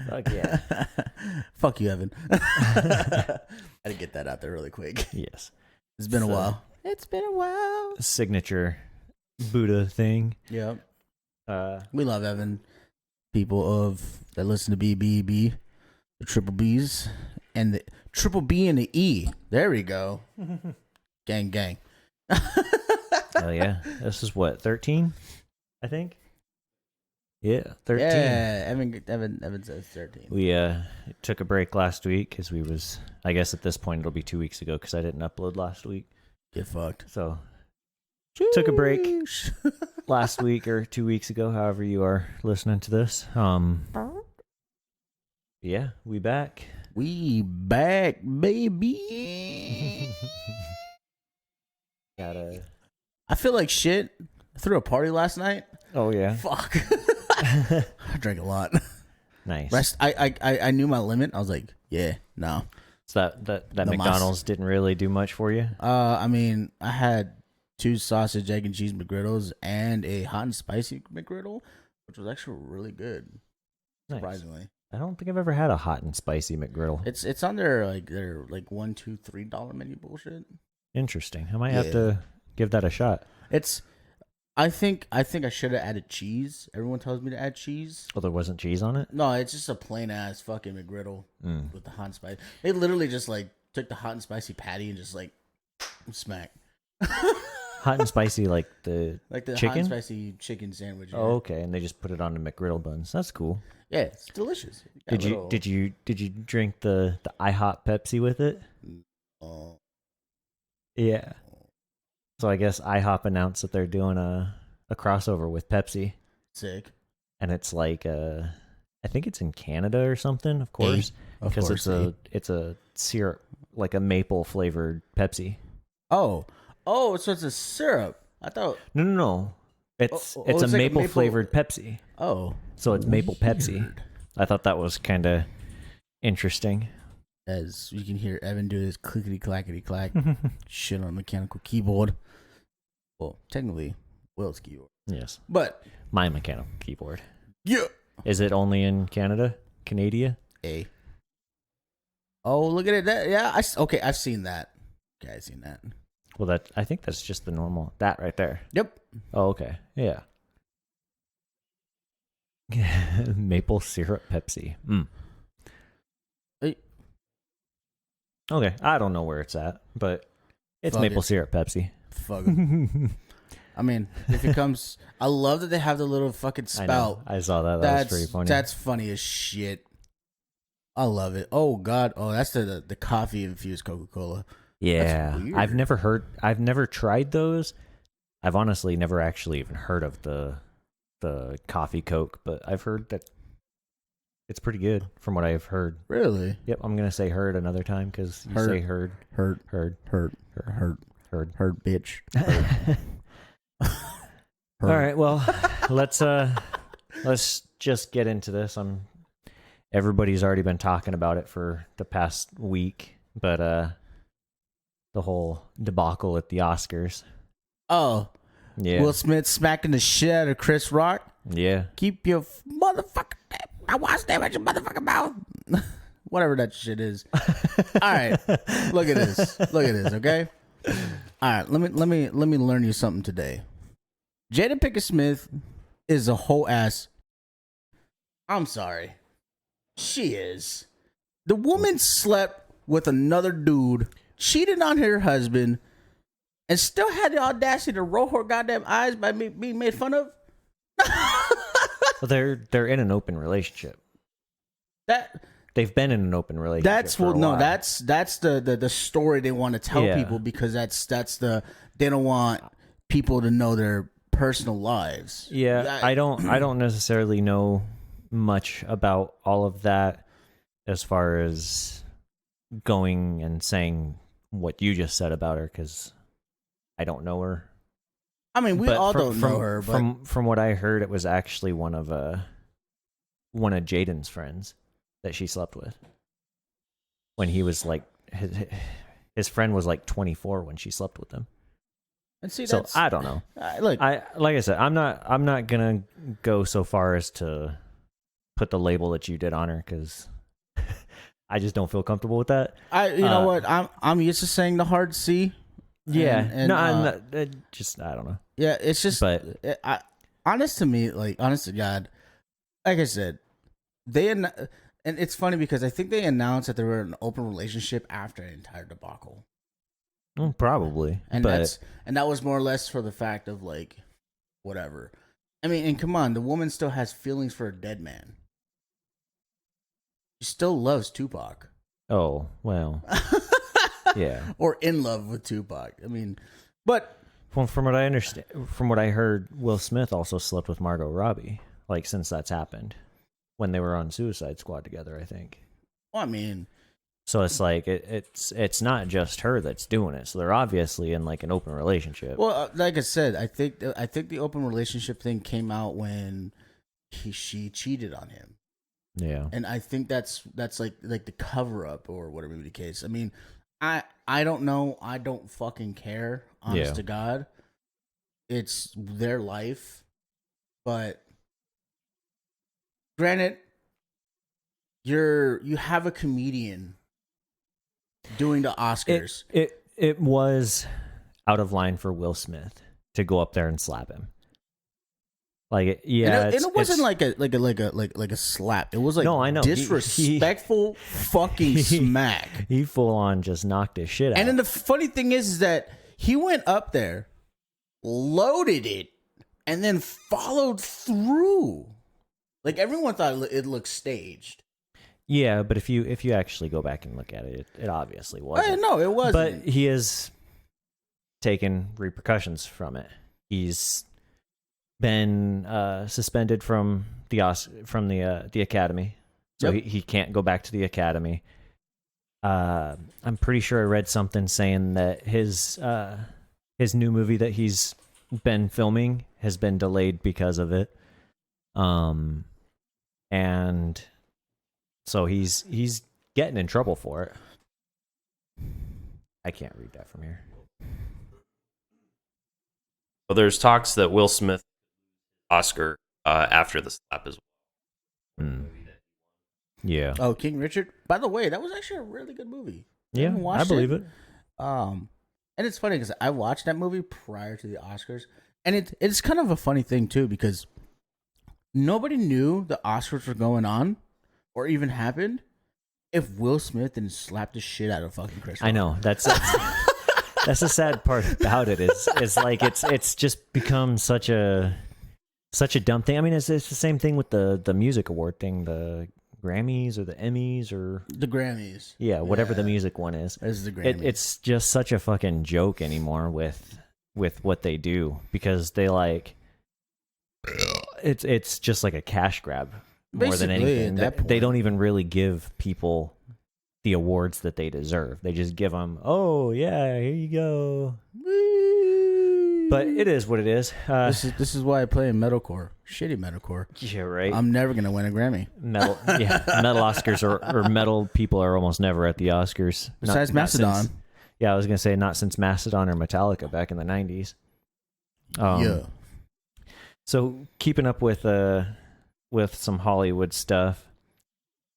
Fuck yeah. Fuck you, Evan. I had to get that out there really quick. Yes. It's been a while. It's been a while. Signature Buddha thing. Yep. We love Evan. People that listen to BBB, the triple B's, and the triple B and the E. There we go. Gang, gang. Oh yeah. This is what, 13? I think. Yeah, 13. Yeah, Evan says 13. We took a break last week because I guess at this point it'll be 2 weeks ago because I didn't upload last week. Get fucked. So took a break last week or 2 weeks ago, however you are listening to this. Yeah, we back. We back, baby. I feel like shit. I threw a party last night. Oh yeah. Fuck. I drank a lot. Nice. I knew my limit. I was like, yeah, no. So that no McDonald's didn't really do much for you? I mean, I had 2 sausage, egg, and cheese McGriddles and a hot and spicy McGriddle, which was actually really good. Nice. Surprisingly. I don't think I've ever had a hot and spicy McGriddle. It's on their like $1, $2, $3 menu bullshit. Interesting. I might have to give that a shot. I think I should have added cheese. Everyone tells me to add cheese. Oh, there wasn't cheese on it? No, it's just a plain ass fucking McGriddle with the hot and spicy. They literally just like took the hot and spicy patty and just like smack. Hot and spicy like the chicken? Hot and spicy chicken sandwich. Yeah. Oh, okay. And they just put it on the McGriddle buns. That's cool. Yeah, it's delicious. Did you drink the IHOP Pepsi with it? Oh. Yeah. So I guess IHOP announced that they're doing a crossover with Pepsi. Sick. And it's like I think it's in Canada or something, of course. Because it's a syrup, like a maple flavored Pepsi. Oh, so it's a syrup. I thought No. It's a maple flavored Pepsi. Oh. So it's maple Pepsi. I thought that was kind of interesting. As you can hear Evan do his clickety clackety clack shit on a mechanical keyboard. Well, technically, Will's keyboard. Yes. But my mechanical keyboard. Yeah. Is it only in Canada? Canada? Oh, look at it. I've seen that. Okay, I've seen that. Well, I think that's just the normal. That right there. Yep. Oh, okay. Yeah. Maple syrup Pepsi. Hey. Okay, I don't know where it's at, but it's maple syrup Pepsi. Fuck it. I mean, if it comes, I love that they have the little fucking spout. I saw that. That was pretty funny. That's funny as shit. I love it. Oh God. Oh, that's the coffee infused Coca-Cola. Yeah, I've never tried those. I've honestly never actually even heard of the coffee Coke, but I've heard that it's pretty good from what I've heard. Really? Yep, I'm gonna say heard another time because you say heard, bitch. All right, well, let's just get into this. Everybody's already been talking about it for the past week, but the whole debacle at the Oscars. Oh, yeah. Will Smith smacking the shit out of Chris Rock. Yeah. Keep your motherfucker. I watched that with your motherfucking mouth. Whatever that shit is. All right, look at this. Okay. All right, let me learn you something today. Jada Pinkett Smith is a whole ass. I'm sorry. She is. The woman slept with another dude, cheated on her husband, and still had the audacity to roll her goddamn eyes by me being made fun of. Well, they're in an open relationship. They've been in an open relationship. That's the story they want to tell people, because they don't want people to know their personal lives. Yeah, I don't necessarily know much about all of that as far as going and saying what you just said about her, because I don't know her. I mean, we all don't know her. But from what I heard, it was actually one of Jaden's friends that she slept with when he was like his friend was like 24 when she slept with him. And see, So that's I don't know. look. Like I said, I'm not gonna go so far as to put the label that you did on her because I just don't feel comfortable with that. You know what? I'm used to saying the hard C. Yeah, and, no, I'm not, I don't know. Yeah, it's just. But Honest to God, like I said, and it's funny because I think they announced that they were in an open relationship after an entire debacle. Probably, And but that was more or less for the fact of like, whatever. I mean, and come on, the woman still has feelings for a dead man. She still loves Tupac. oh well, yeah. Or in love with Tupac. I mean, but Well, from what I understand, from what I heard, Will Smith also slept with Margot Robbie. Like since that's happened, when they were on Suicide Squad together, I think. well, I mean, So it's like it's not just her that's doing it. So they're obviously in like an open relationship. well, like I said, I think the open relationship thing came out when she cheated on him. Yeah. And I think that's like the cover up or whatever the case. I mean, I don't know. I don't fucking care. Honest to God, it's their life. But granted, you have a comedian doing the Oscars. It was out of line for Will Smith to go up there and slap him. Like yeah, and it wasn't like a slap. It was like no, I know. Disrespectful fucking smack. He full on just knocked his shit out. And then the funny thing is that he went up there, loaded it, and then followed through. Like everyone thought it looked staged. Yeah, but if you actually go back and look at it, it obviously wasn't. No, it wasn't. But he has taken repercussions from it. He's been suspended from the academy, so he can't go back to the academy. I'm pretty sure I read something saying that his new movie that he's been filming has been delayed because of it. And so he's getting in trouble for it. I can't read that from here. Well, there's talks that Will Smith Oscar after the slap as well. Yeah. Oh, King Richard. By the way, that was actually a really good movie. Yeah, I believe it. And it's funny because I watched that movie prior to the Oscars, and it's kind of a funny thing too because nobody knew the Oscars were going on or even happened if Will Smith didn't slap the shit out of fucking Chris Rock. I know that's the sad part about it is like it's just become such a dumb thing. I mean, it's the same thing with the music award thing, the Grammys or the Emmys or the Grammys. Yeah, whatever the music one is. It's the Grammys. It's just such a fucking joke anymore with what they do because they like it's just like a cash grab more than anything. They don't even really give people the awards that they deserve. They just give them, oh yeah, here you go. But it is what it is. This is why I play in metalcore, shitty metalcore. Yeah, right. I'm never gonna win a Grammy. Metal Oscars or metal people are almost never at the Oscars. Besides Mastodon. I was gonna say not since Mastodon or Metallica back in the 90s. Yeah. So keeping up with some Hollywood stuff.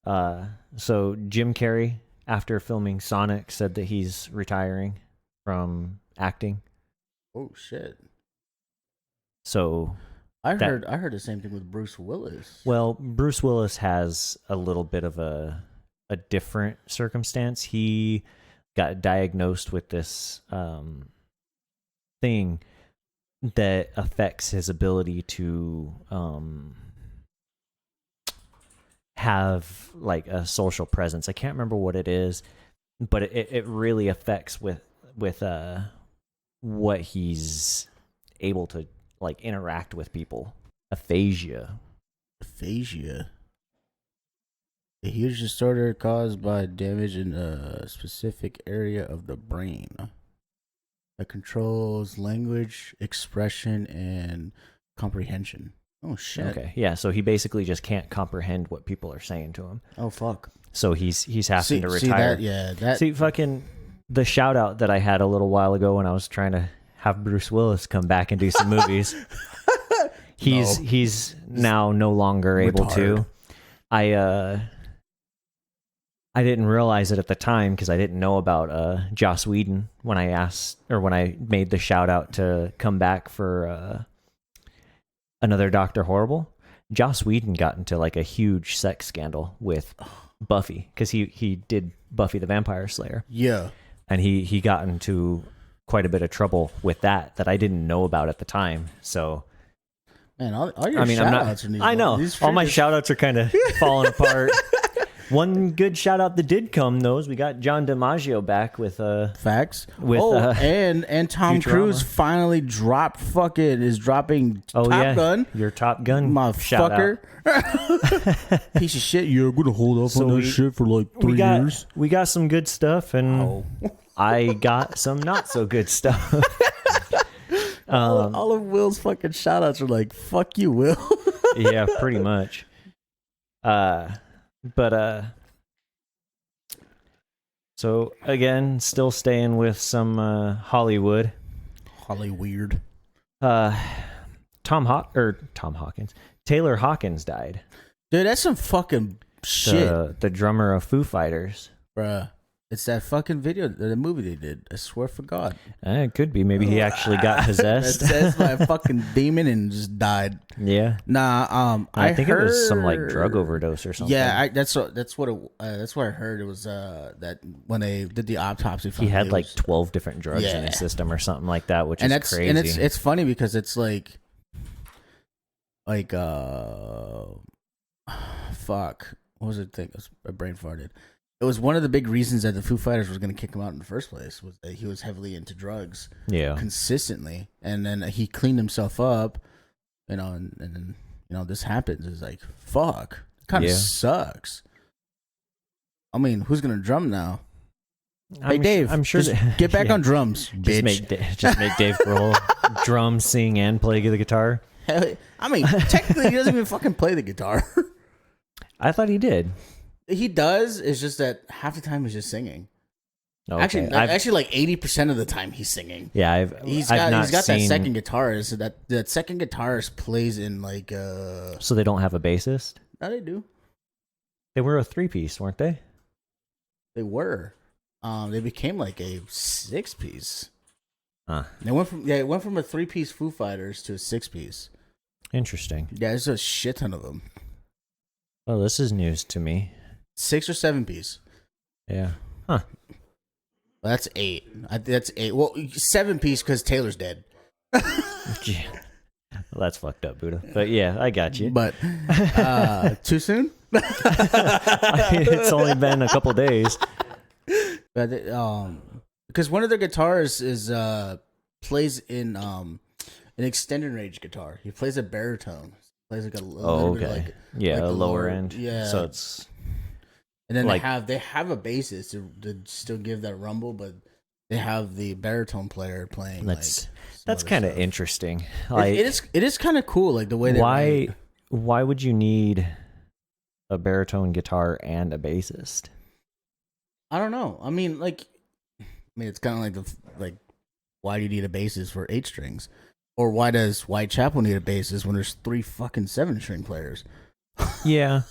So Jim Carrey, after filming Sonic, said that he's retiring from acting. Oh shit! So I heard the same thing with Bruce Willis. Well, Bruce Willis has a little bit of a different circumstance. He got diagnosed with this thing that affects his ability to have like a social presence. I can't remember what it is, but it really affects with what he's able to like interact with people. Aphasia. A huge disorder caused by damage in a specific area of the brain that controls language, expression, and comprehension. Oh shit. Okay. Yeah, so he basically just can't comprehend what people are saying to him. Oh fuck. So he's having to retire. See fucking the shout out that I had a little while ago when I was trying to have Bruce Willis come back and do some movies. He's now no longer able to. I didn't realize it at the time because I didn't know about Joss Whedon when I made the shout out to come back for another Dr. Horrible. Joss Whedon got into like a huge sex scandal with Buffy because he did Buffy the Vampire Slayer. Yeah. And he got into quite a bit of trouble with that I didn't know about at the time. So man, all your shout-outs are I know. All my shout-outs are kind of falling apart. One good shout-out that did come, though, is we got John DiMaggio back with... Facts. With, and Tom Cruise finally is dropping Top Gun. Your Top Gun motherfucker. Piece of shit. You're going to hold off on that shit for like 3 years. We got some good stuff, and I got some not-so-good stuff. All of Will's fucking shout-outs are like, fuck you, Will. Yeah, pretty much. But so again, still staying with some Hollywood. Hollyweird. Taylor Hawkins died. Dude, that's some fucking shit. The drummer of Foo Fighters. Bruh. It's that fucking video, the movie they did. I swear for God. It could be. Maybe he actually got possessed. That's by a fucking demon and just died. Yeah. Nah. I think it was some like drug overdose or something. Yeah. That's what I heard. It was that when they did the autopsy, he had like 12 different drugs in his system or something like that, which is crazy. And it's funny because it's like fuck. What was it? I brain farted. It was one of the big reasons that the Foo Fighters was going to kick him out in the first place was that he was heavily into drugs, consistently, and then he cleaned himself up, and then this happens. It's like fuck, it kind of sucks. I mean, who's going to drum now? Hey Dave, I'm sure. Get back on drums, bitch. Just make Dave Grohl drum, sing, and play the guitar. I mean, technically, he doesn't even fucking play the guitar. I thought he did. He does. It's just that half the time he's just singing. Okay. Actually, like 80% of the time he's singing. Yeah, he's got that second guitarist. So that second guitarist plays in like. So they don't have a bassist? No, they do. They were a 3-piece, weren't they? They were. They became like a 6-piece. Huh. They went from a 3-piece Foo Fighters to a 6-piece. Interesting. Yeah, there's a shit ton of them. Well, this is news to me. 6 or 7-piece. Yeah. Huh. Well, that's 8. That's 8. Well, 7-piece because Taylor's dead. Well, that's fucked up, Buddha. But yeah, I got you. But too soon? It's only been a couple days. But because one of their guitarists plays in an extended range guitar. He plays a baritone. Plays like a little bit like a lower lower end. Yeah. So it's and then they have a bassist to still give that rumble, but they have the baritone player playing. That's kind of interesting. Like it is kind of cool, like the way they why would you need a baritone guitar and a bassist? I don't know. I mean, it's kind of like why do you need a bassist for 8 strings? Or why does Whitechapel need a bassist when there's 3 fucking 7-string players? Yeah.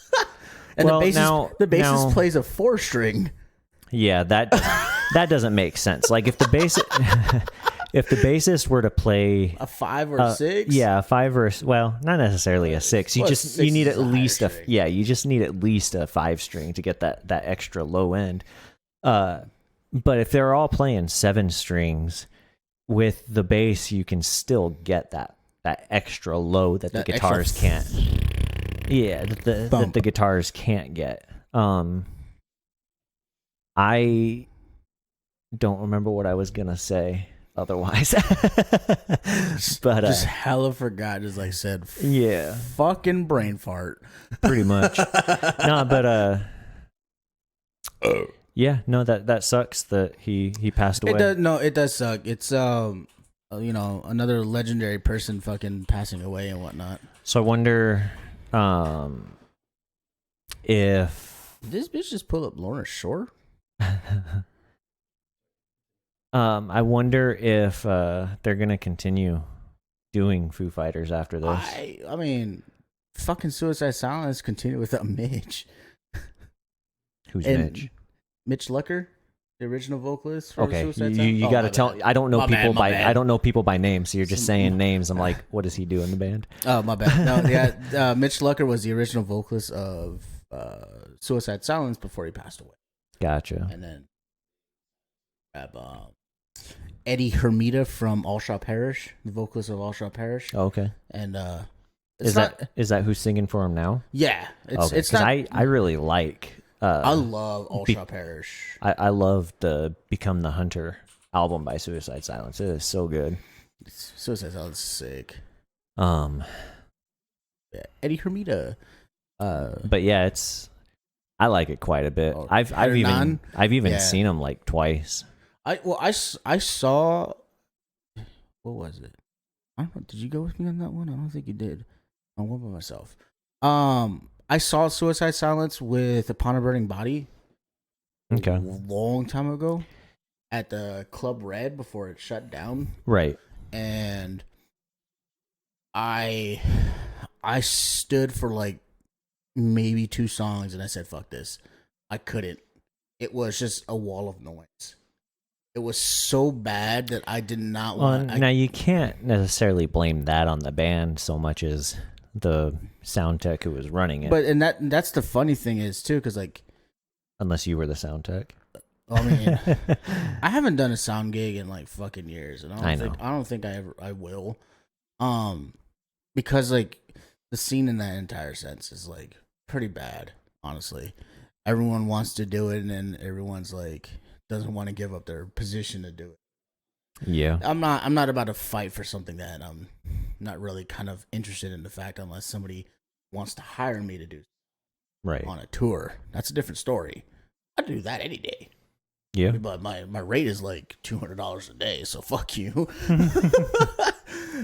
And the bassist plays a 4-string. Yeah, that doesn't make sense. Like if the bassist were to play a 5 or 6, yeah, a 5 or not necessarily a 6. You need at least you just need at least a 5-string to get that extra low end. But if they're all playing 7 strings. With the bass, you can still get that extra low that the guitars can't. Yeah, that the guitars can't get. I don't remember what I was gonna say otherwise, but just hella forgot. As I said, yeah, fucking brain fart, pretty much. No, but yeah, no, that sucks that he passed away. It does suck. It's another legendary person fucking passing away and whatnot. So I wonder if this bitch just pulled up Lorna Shore. I wonder if they're gonna continue doing Foo Fighters after this. I mean, fucking Suicide Silence continue without Mitch. Who's And Mitch? Mitch Lucker, the original vocalist for Okay, Suicide you Silence. got to tell. Bad. I don't know My people bad, my by. bad. I don't know people by name. So you're just saying names. I'm like, what does he do in the band? Oh, my bad. No, yeah, Mitch Lucker was the original vocalist of Suicide Silence before he passed away. Gotcha. And then Eddie Hermita from All Shall Perish, the vocalist of All Shall Perish. Oh, okay. And Is that who's singing for him now? Yeah, it's Okay, not. I really like. I love All Shall Perish. I love the Become the Hunter album by Suicide Silence. It is so good. Suicide Silence is sick. Yeah, Eddie Hermita. but yeah, I like it quite a bit. Oh, I've even Yeah. seen him like twice. I saw. What was it? I don't know. Did you go with me on that one? I don't think you did. I went by myself. I saw Suicide Silence with Upon a Burning Body. Okay. A long time ago, at the Club Red before it shut down, Right. and I stood for like maybe 2 songs, and I said, "Fuck this." I couldn't. It was just a wall of noise. It was so bad that I did not want. Now you can't necessarily blame that on the band so much as the sound tech who was running it. But that's the funny thing is too, because like, unless you were the sound tech. I mean, I haven't done a sound gig in like fucking years, and I don't think I will, because like the scene in that entire sense is like pretty bad, honestly. Everyone wants to do it, and then everyone's like doesn't want to give up their position to do it. Yeah. I'm not about to fight for something that I'm not really kind of interested in the fact, unless somebody wants to hire me to do Right. on a tour. That's a different story. I'd do that any day. Yeah. But my rate is like $200 a day, so fuck you.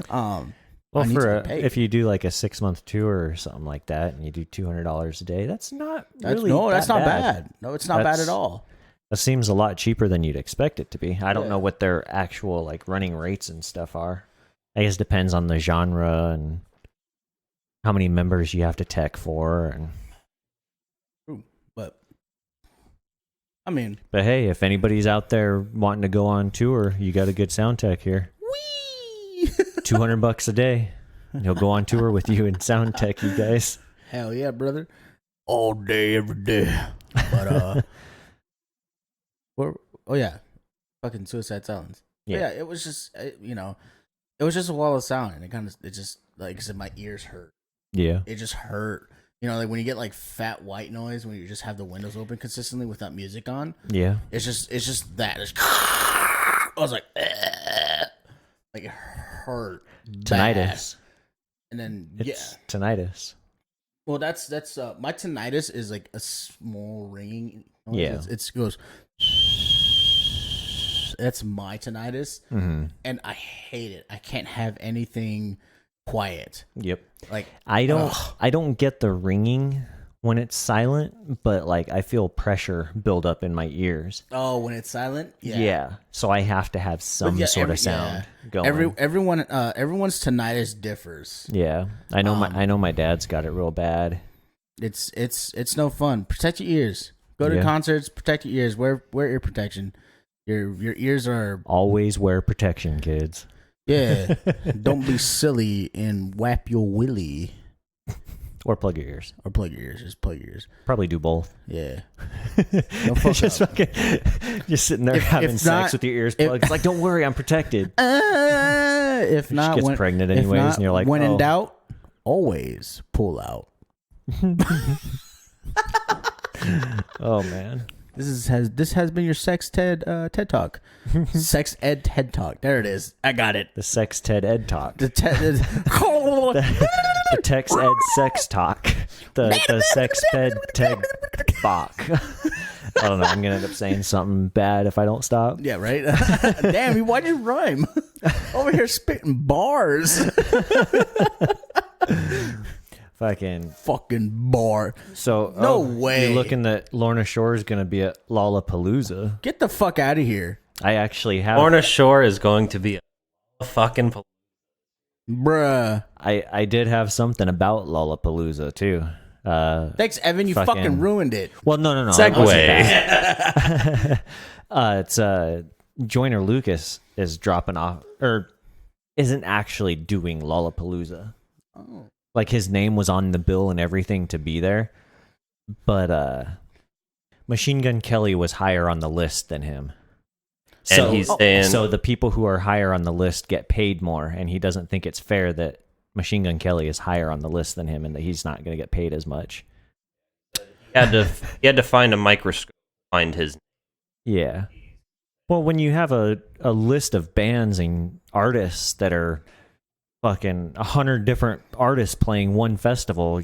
Well, for if you do like a 6-month tour or something like that, and you do $200 a day, that's not really that's that not bad. bad. No, it's not bad at all. That seems a lot cheaper than you'd expect it to be. I don't know what their actual like running rates and stuff are. I guess it depends on the genre and how many members you have to tech for. And But I mean, but hey, if anybody's out there wanting to go on tour, you got a good sound tech here. wee. $200 a day. He'll go on tour with you and sound tech you guys. Hell yeah, brother! All day, every day. But oh yeah, fucking Suicide Silence. Yeah. Yeah, it was just it was just a wall of sound, and it just like I said, my ears hurt. Yeah. It just hurt. Like when you get like fat white noise when you just have the windows open consistently without music on. Yeah. It's just that. I was like, like it hurt. Bad. Tinnitus. And then It's tinnitus. well, that's my tinnitus is like a small ringing. Noise. Yeah. It goes. That's my tinnitus, and I hate it. I can't have anything quiet. Yep. Like I don't get the ringing when it's silent, but like I feel pressure build up in my ears. oh, when it's silent, Yeah. So I have to have some sort of sound going. Everyone's tinnitus differs. Yeah. I know my dad's got it real bad. It's no fun. Protect your ears. Go to concerts. Protect your ears. Wear ear protection. Your ears are Always wear protection, kids. yeah. Don't be silly and whap your willy Or plug your ears. or plug your ears. Just plug your ears. Probably do both. Yeah. No fuck just up. just sitting there having sex with your ears plugged. It's like, don't worry, I'm protected. If not, gets pregnant anyways, and you're like, when in oh. doubt, always pull out. Oh man. This has been your sex TED Talk. Sex ed TED Talk. There it is. I got it. The sex TED Ed talk. The The text ed sex talk. The sex ed TED Bach. I don't know. I'm gonna end up saying something bad if I don't stop. Yeah, right. Damn, why'd you rhyme? Over here spitting bars. Fucking bar. So no way. You're looking that Lorna Shore is gonna be at Lollapalooza. Get the fuck out of here. I actually have. Lorna Shore is going to be a fucking. Bruh. I did have something about Lollapalooza too. Thanks, Evan. You fucking ruined it. Well, no. Segue. It's Joyner Lucas is dropping off, or isn't actually doing Lollapalooza. Oh. Like his name was on the bill and everything to be there, but Machine Gun Kelly was higher on the list than him. And he's saying, so the people who are higher on the list get paid more, and he doesn't think it's fair that Machine Gun Kelly is higher on the list than him and that he's not going to get paid as much. he had to find a microscope to find his. Yeah. Well, when you have a list of bands and artists that are fucking 100 different artists playing one festival,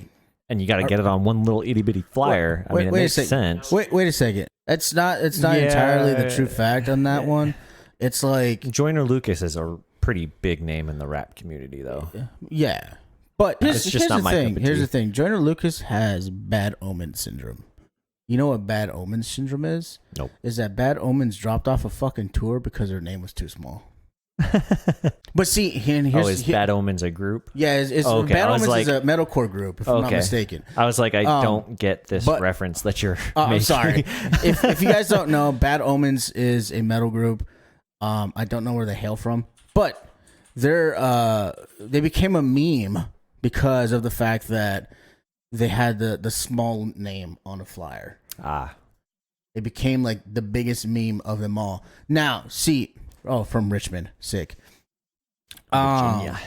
and you got to get it on one little itty bitty flyer, I mean, it makes sense. Wait a second. It's not entirely the true fact on that one. It's like Joyner Lucas is a pretty big name in the rap community, though. Yeah. But here's the thing. Here's the thing. Joyner Lucas has bad omen syndrome. You know what bad omen syndrome is? Nope. Is that bad omens dropped off a fucking tour because their name was too small. But see, is Bad Omens a group? Yeah, it's okay. Bad Omens is a metalcore group, if I'm not mistaken. I was like, I don't get this reference that you're making. I'm sorry. if you guys don't know, Bad Omens is a metal group. I don't know where they hail from, but they became a meme because of the fact that they had the small name on a flyer. It became like the biggest meme of them all. Now, see, from Richmond, sick. Virginia.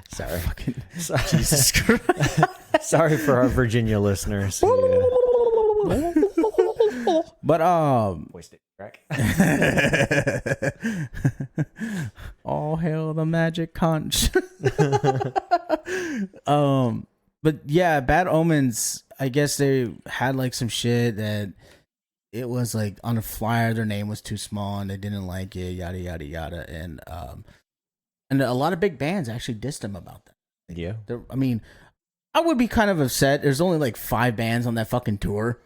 Sorry. Jesus Christ. Sorry for our Virginia listeners. But Wasted crack. all hail the magic conch. But yeah, Bad Omens, I guess they had like some shit that it was like on a flyer their name was too small and they didn't like it, yada yada yada, and a lot of big bands actually dissed them about that. Yeah. I mean, I would be kind of upset. There's only like 5 bands on that fucking tour.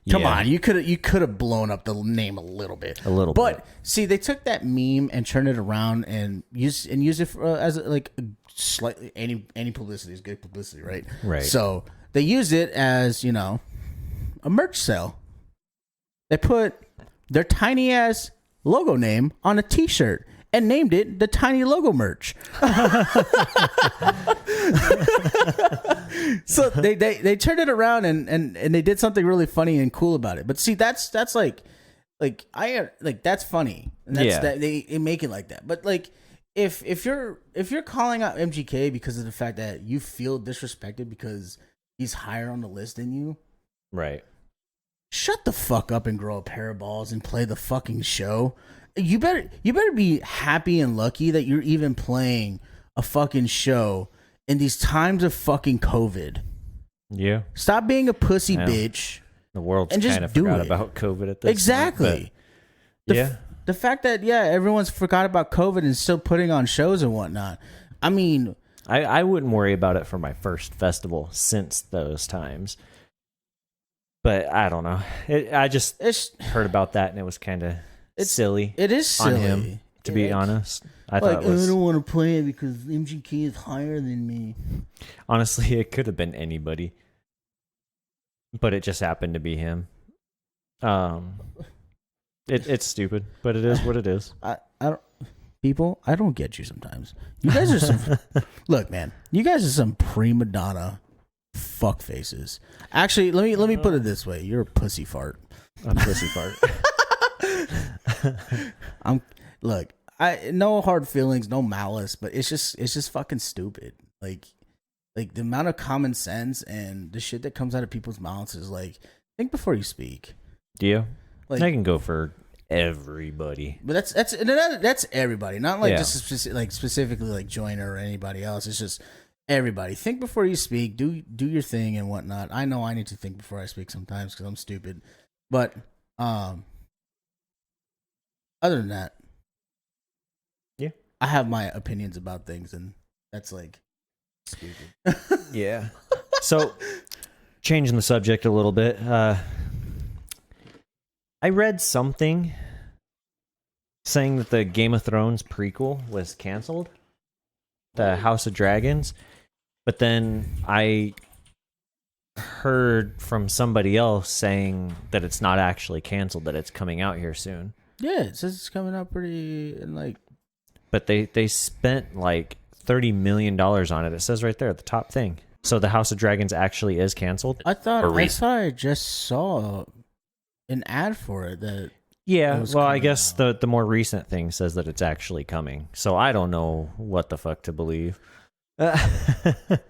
Come on, you could have blown up the name a little bit. But see, they took that meme and turned it around and used it for, as like slightly any publicity is good publicity, right? Right. So they used it as, you know, a merch sale. They put their tiny ass logo name on a T-shirt and named it the Tiny Logo Merch. So they turned it around and they did something really funny and cool about it. But see, that's like that's funny. And that's they make it like that. But like if you're calling out MGK because of the fact that you feel disrespected because he's higher on the list than you, right? Shut the fuck up and grow a pair of balls and play the fucking show. You better be happy and lucky that you're even playing a fucking show in these times of fucking COVID. Yeah. Stop being a pussy bitch. The world's and just kind of forgot about COVID at this point. The fact that everyone's forgot about COVID and still putting on shows and whatnot. I mean, I wouldn't worry about it for my first festival since those times. But I don't know. I just heard about that and it was kind of silly. It is silly. On him, to be honest. I thought I don't want to play it because MGK is higher than me. Honestly, it could have been anybody. But it just happened to be him. It's stupid, but it is what it is. I don't get you sometimes. You guys are some look, man. You guys are some prima donna fuck faces. Actually, let me put it this way: you're a pussy fart. A pussy fart. I no hard feelings, no malice, but it's just fucking stupid. Like the amount of common sense and the shit that comes out of people's mouths is like, think before you speak. Do you? Like, I can go for everybody, but that's everybody, not like just specifically like Joyner or anybody else. It's just everybody. Think before you speak. Do your thing and whatnot. I know I need to think before I speak sometimes because I'm stupid, but other than that, yeah, I have my opinions about things, and that's like stupid. Yeah. So changing the subject a little bit. I read something saying that the Game of Thrones prequel was canceled, the House of Dragons, but then I heard from somebody else saying that it's not actually canceled, that it's coming out here soon. Yeah, it says it's coming out pretty like. But they spent like $30 million on it. It says right there at the top thing. So the House of Dragons actually is canceled. I thought I just saw an ad for it that. Yeah, well, I guess the more recent thing says that it's actually coming. So I don't know what the fuck to believe. August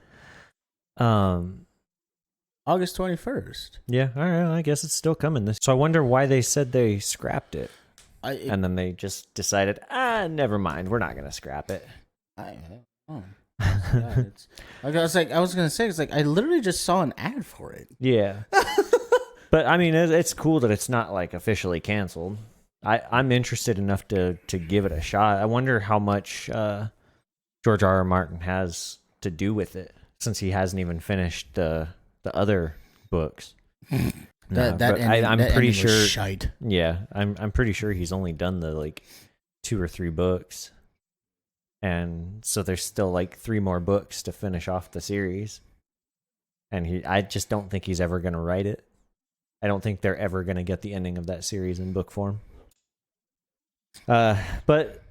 21st. Yeah, all right, I guess it's still coming. So I wonder why they said they scrapped it. And then they just decided, never mind, we're not going to scrap it. I was gonna say, it's like I literally just saw an ad for it. Yeah. But I mean, it's cool that it's not like officially canceled. I'm interested enough to give it a shot. I wonder how much George R.R. Martin has to do with it, since he hasn't even finished the other books. I'm pretty sure. Shite. Yeah, I'm pretty sure he's only done the like 2 or 3 books, and so there's still like 3 more books to finish off the series. And I just don't think he's ever gonna write it. I don't think they're ever gonna get the ending of that series in book form. But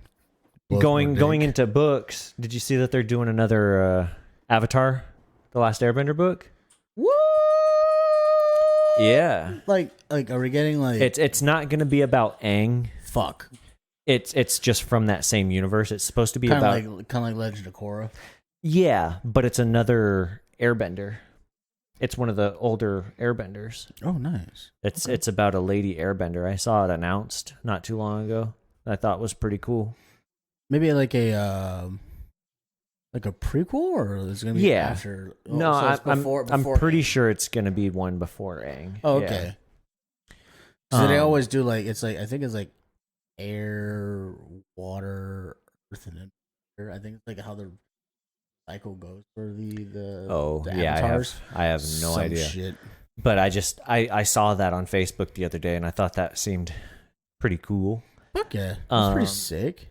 going into books, did you see that they're doing another Avatar, The Last Airbender book? Woo! Yeah. Like, are we getting like? It's not gonna be about Aang. Fuck. It's just from that same universe. It's supposed to be kind about of like Legend of Korra. Yeah, but it's another Airbender. It's one of the older Airbenders. Oh, nice. It's about a lady Airbender. I saw it announced not too long ago. I thought it was pretty cool. Maybe like a prequel, or is it gonna be after? Oh, no, so I'm pretty Aang. sure it's gonna be one before Aang. Oh, okay. Yeah. So they always do like it's like I think it's like air, water, earth, and air. I think it's like how the cycle goes for the avatars. I have no idea. Shit. But I saw that on Facebook the other day, and I thought that seemed pretty cool. Fuck yeah, that's pretty sick.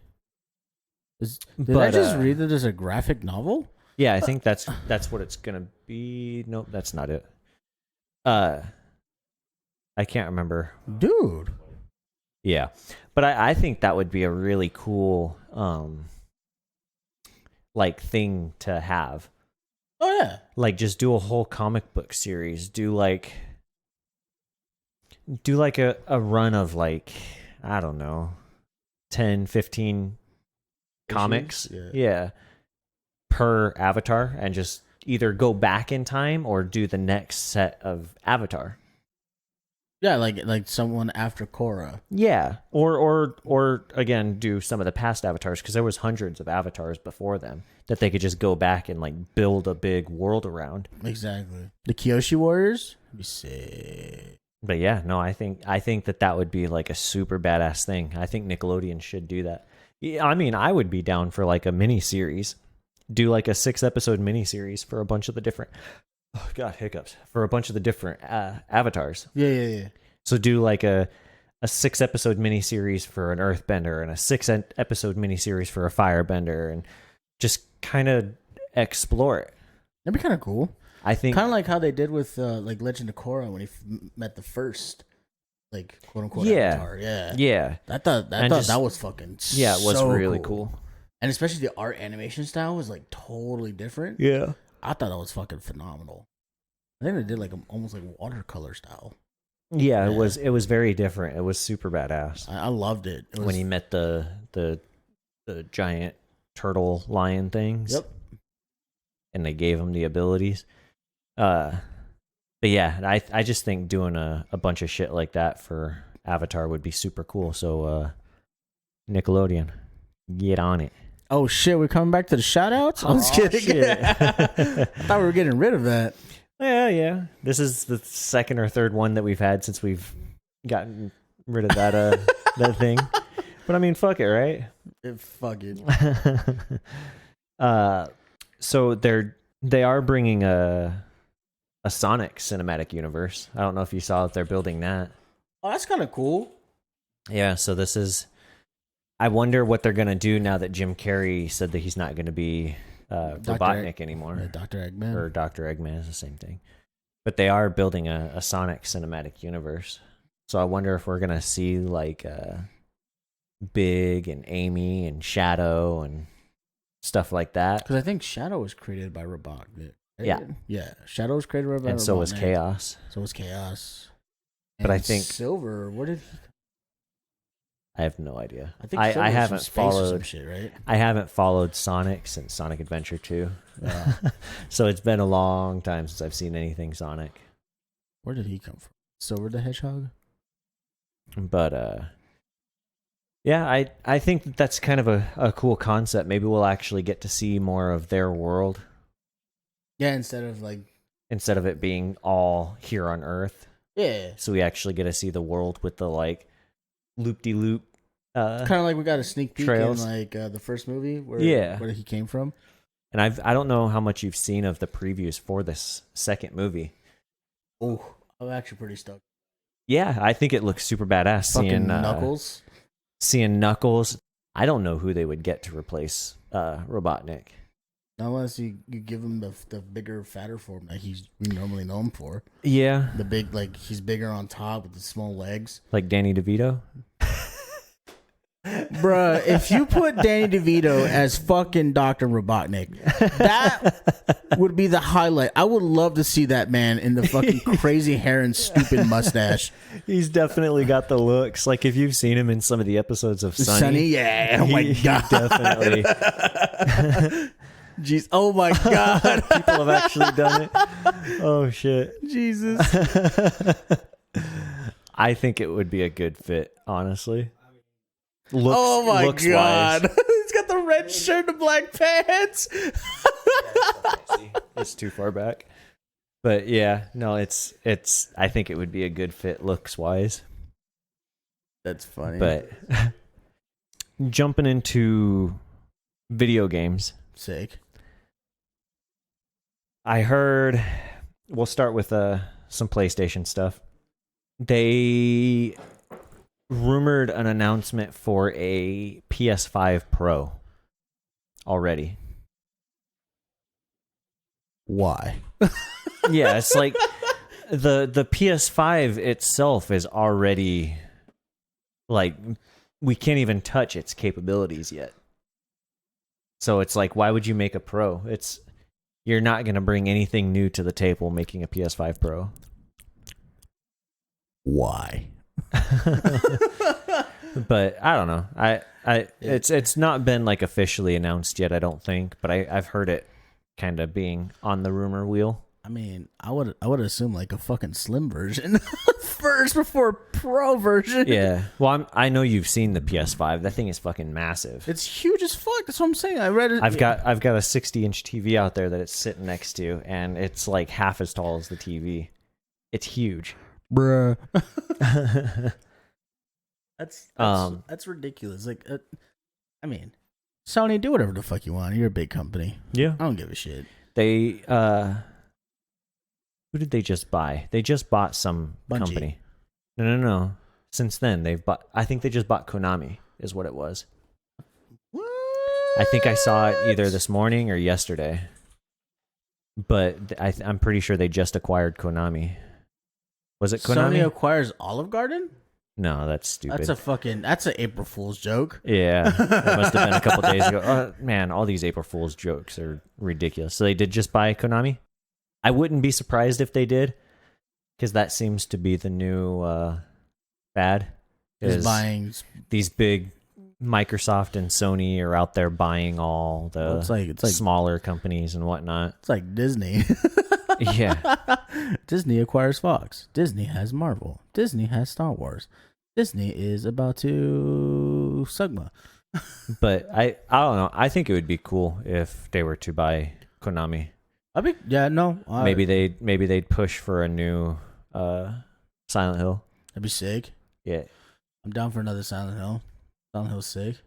Did I just read that there's a graphic novel? Yeah, I think that's what it's gonna be. Nope, that's not it. I can't remember, dude. Yeah, but I think that would be a really cool like thing to have. Oh yeah, like just do a whole comic book series. Do like a run of like, I don't know, 10, 15 comics. Yeah. Per Avatar, and just either go back in time or do the next set of Avatar. Yeah, like someone after Korra. Yeah, or again, do some of the past Avatars, because there was hundreds of Avatars before them that they could just go back and like build a big world around. Exactly. The Kyoshi Warriors would be sick. But yeah, no, I think that would be like a super badass thing. I think Nickelodeon should do that. Yeah, I mean, I would be down for like a mini series. Do like a 6-episode mini series for a bunch of the different. Oh God, hiccups for a bunch of the different avatars. Yeah. So do like a 6-episode miniseries for an Earthbender and a 6-episode miniseries for a Firebender, and just kind of explore it. That'd be kind of cool. I think kind of like how they did with like Legend of Korra when he met the first like quote unquote Avatar. Yeah. I thought that was fucking. Yeah, it was so really cool. And especially the art animation style was like totally different. Yeah. I thought that was fucking phenomenal. I think they did like almost like watercolor style. Yeah, it was very different. It was super badass. I loved it. When he met the giant turtle lion things. Yep. And they gave him the abilities. But yeah, I just think doing a bunch of shit like that for Avatar would be super cool. So Nickelodeon, get on it. Oh shit, we're coming back to the shout outs? I'm just kidding. Shit. I thought we were getting rid of that. Yeah. This is the second or third one that we've had since we've gotten rid of that that thing. But I mean, fuck it, right? Fuck it. So they are bringing a a Sonic cinematic universe. I don't know if you saw that they're building that. Oh, that's kind of cool. Yeah, so this is. I wonder what they're gonna do now that Jim Carrey said that he's not gonna be Robotnik anymore. Dr. Eggman. Or Dr. Eggman is the same thing. But they are building a Sonic cinematic universe. So I wonder if we're gonna see like Big and Amy and Shadow and stuff like that. Because I think Shadow was created by Robotnik. Right? Yeah. Yeah. Shadow was created by Robotnik. And so was Chaos. So was Chaos. But And I think Silver, where did he? I have no idea. I think I Silver was from haven't space or some followed shit, right? I haven't followed Sonic since Sonic Adventure 2. Yeah. So it's been a long time since I've seen anything Sonic. Where did he come from? Silver the Hedgehog? But yeah, I think that's kind of a cool concept. Maybe we'll actually get to see more of their world Yeah, instead of like. instead of it being all here on Earth. Yeah. So we actually get to see the world with the like loop-de-loop Kind of like we got a sneak peek trails. in like the first movie where he came from. And I don't know how much you've seen of the previews for this second movie. Oh, I'm actually pretty stoked. Yeah, I think it looks super badass. Fucking Knuckles. Seeing Knuckles. I don't know who they would get to replace Robotnik. Unless you give him the bigger, fatter form that we normally know him for. Yeah. The big, like, he's bigger on top with the small legs. Like Danny DeVito? Bruh, if you put Danny DeVito as fucking Dr. Robotnik, that would be the highlight. I would love to see that man in the fucking crazy hair and stupid mustache. He's definitely got the looks. Like if you've seen him in some of the episodes of Sunny. Sunny, yeah. Oh my God. He definitely. Jeez. Oh my God. People have actually done it. Oh shit. Jesus. I think it would be a good fit, honestly. Oh my God. Wise. He's got the red shirt and black pants. It's too far back. But yeah, no, it's I think it would be a good fit looks wise. That's funny. But jumping into video games. Sick. I heard we'll start with some PlayStation stuff. They rumored an announcement for a PS5 Pro already. Why? Yeah, it's like the PS5 itself is already like we can't even touch its capabilities yet. So it's like, why would you make a Pro? You're not going to bring anything new to the table making a PS5 Pro. Why? But I don't know. It's not been like officially announced yet, I don't think, but I've heard it kind of being on the rumor wheel. I mean, I would assume like a fucking slim version first before pro version. Yeah. Well, I know you've seen the PS5. That thing is fucking massive. It's huge as fuck. That's what I'm saying. I read it. I've got a 60-inch TV out there that it's sitting next to, and it's like half as tall as the TV. It's huge. Bruh. That's ridiculous. Like, I mean, Sony, do whatever the fuck you want. You're a big company. Yeah. I don't give a shit. They who did they just buy? They just bought some Bungie. company. No. Since then, they've bought. I think they just bought Konami. Is what it was. What? I think I saw it either this morning or yesterday. But I'm pretty sure they just acquired Konami. Was it Konami? Sony acquires Olive Garden? No, that's stupid. That's an April Fool's joke. Yeah, that must have been a couple days ago. Oh, man, all these April Fool's jokes are ridiculous. So they did just buy Konami? I wouldn't be surprised if they did, because that seems to be the new fad. Is buying these big Microsoft and Sony are out there buying all the it's like smaller companies and whatnot. It's like Disney. Yeah. Disney acquires Fox. Disney has Marvel. Disney has Star Wars. Disney is about to Sugma. But I don't know. I think it would be cool if they were to buy Konami. Maybe they'd push for a new Silent Hill. That'd be sick. Yeah. I'm down for another Silent Hill. Silent Hill's sick.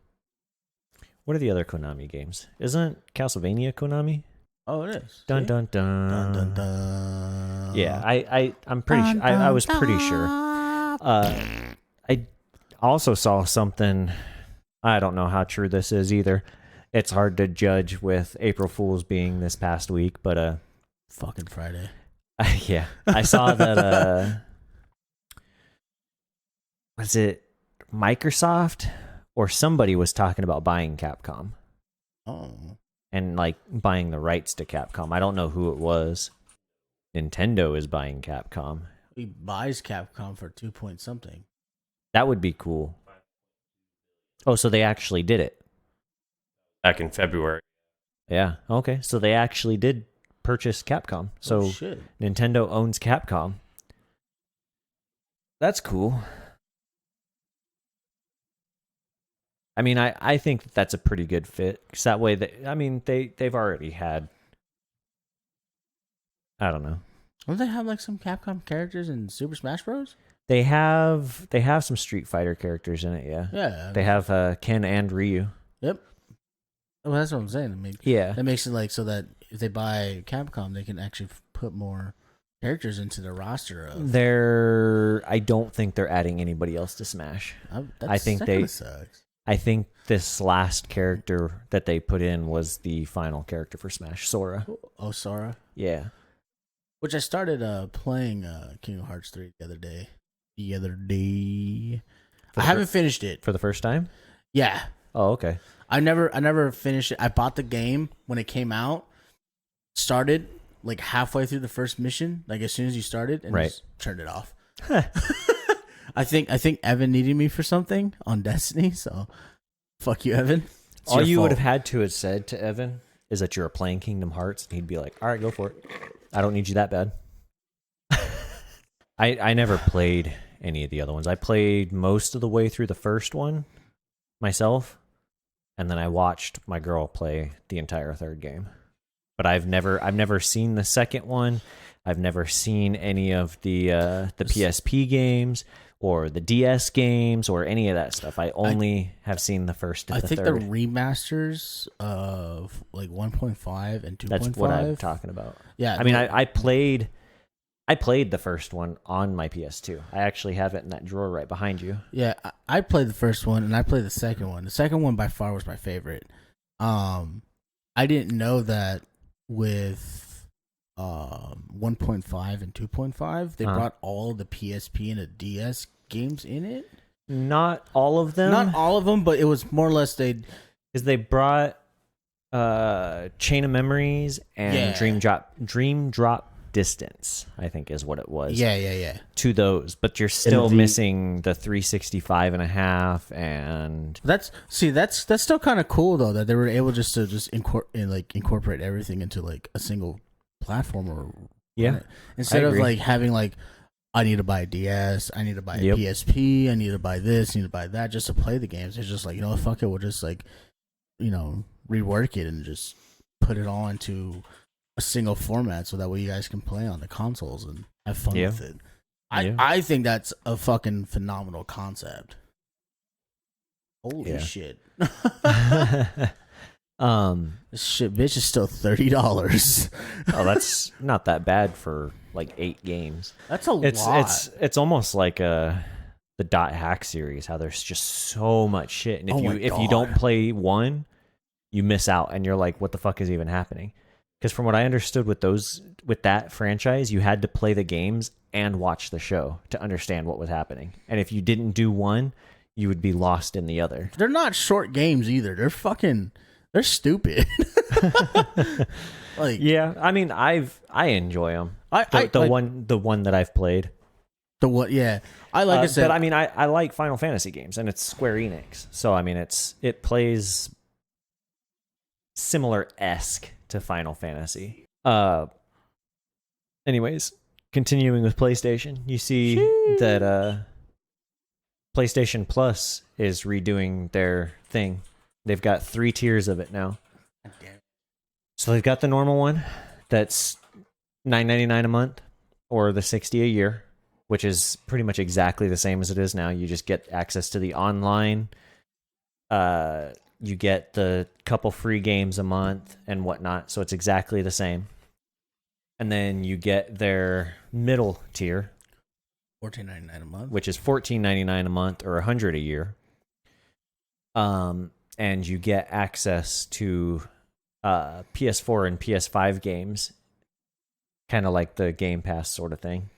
What are the other Konami games? Isn't Castlevania Konami? Oh, it is. Dun See? dun dun. Dun, dun, dun. Yeah, I'm pretty sure. I was pretty sure. I also saw something. I don't know how true this is either. It's hard to judge with April Fool's being this past week, but Fucking Friday. yeah, I saw that. Was it Microsoft or somebody was talking about buying Capcom? Oh. And like buying the rights to Capcom. I don't know who it was. Nintendo is buying Capcom. He buys Capcom for 2 point something. That would be cool. Oh, so they actually did it. Back in February. Yeah. Okay. So they actually did purchase Capcom. So shit. Nintendo owns Capcom. That's cool. I mean, I think that's a pretty good fit. Because that way, they've already had. I don't know. Don't they have like some Capcom characters in Super Smash Bros? They have some Street Fighter characters in it. Yeah. Yeah. They have Ken and Ryu. Yep. Well, that's what I'm saying. I mean, Yeah. that makes it like so that if they buy Capcom, they can actually put more characters into the roster of. I don't think they're adding anybody else to Smash. I think they. Sucks. I think this last character that they put in was the final character for Smash, Sora. Oh, Sora. Yeah. Which I started playing Kingdom Hearts 3 the other day. I haven't finished it. For the first time? Yeah. Oh, okay. I never finished it. I bought the game when it came out. Started like halfway through the first mission, like as soon as you started, and just turned it off. I think Evan needed me for something on Destiny, so fuck you, Evan. It's All your you fault. would have had to have said to Evan is that you were playing Kingdom Hearts, and he'd be like, all right, go for it. I don't need you that bad. I never played any of the other ones. I played most of the way through the first one myself, and then I watched my girl play the entire third game. But I've never seen the second one. I've never seen any of the PSP games or the DS games or any of that stuff. I only have seen the first and the third. I think the remasters of like 1.5 and 2.5. That's what I'm talking about. Yeah, I mean, I played the first one on my PS2. I actually have it in that drawer right behind you. Yeah, I played the first one and I played the second one. The second one by far was my favorite. I didn't know that with 1.5 and 2.5 they brought all the PSP and the DS games in it. Not all of them. Not all of them, but it was more or less they brought Chain of Memories and Dream Drop Distance, I think is what it was. Yeah. To those, but you're still missing the 365 and a half, and that's still kind of cool though that they were able to incorporate everything into like a single platform or instead of like having like I need to buy a DS, I need to buy a PSP, I need to buy this, I need to buy that just to play the games. It's just like, you know, fuck it, we'll just like, you know, rework it and just put it all into a single format so that way you guys can play on the consoles and have fun with it. I think that's a fucking phenomenal concept. Holy shit. This shit bitch is still $30. Oh, that's not that bad for like 8 games. That's a lot. It's almost like the Dot Hack series, how there's just so much shit, and if you don't play one, you miss out, and you're like, what the fuck is even happening? Because from what I understood with that franchise, you had to play the games and watch the show to understand what was happening, and if you didn't do one, you would be lost in the other. They're not short games either. They're stupid. Like, yeah, I mean, I enjoy them. The one that I've played. The what? Yeah, I said. But I mean, I like Final Fantasy games, and it's Square Enix, so I mean, it plays similar-esque to Final Fantasy. Anyways, continuing with PlayStation, you see that PlayStation Plus is redoing their thing. They've got 3 tiers of it now. So they've got the normal one that's $9.99 a month or the $60 a year, which is pretty much exactly the same as it is now. You just get access to the online you get the couple free games a month and whatnot, so it's exactly the same. And then you get their middle tier, $14.99 a month, which is $14.99 a month or $100 a year. And you get access to PS4 and PS5 games, kind of like the Game Pass sort of thing.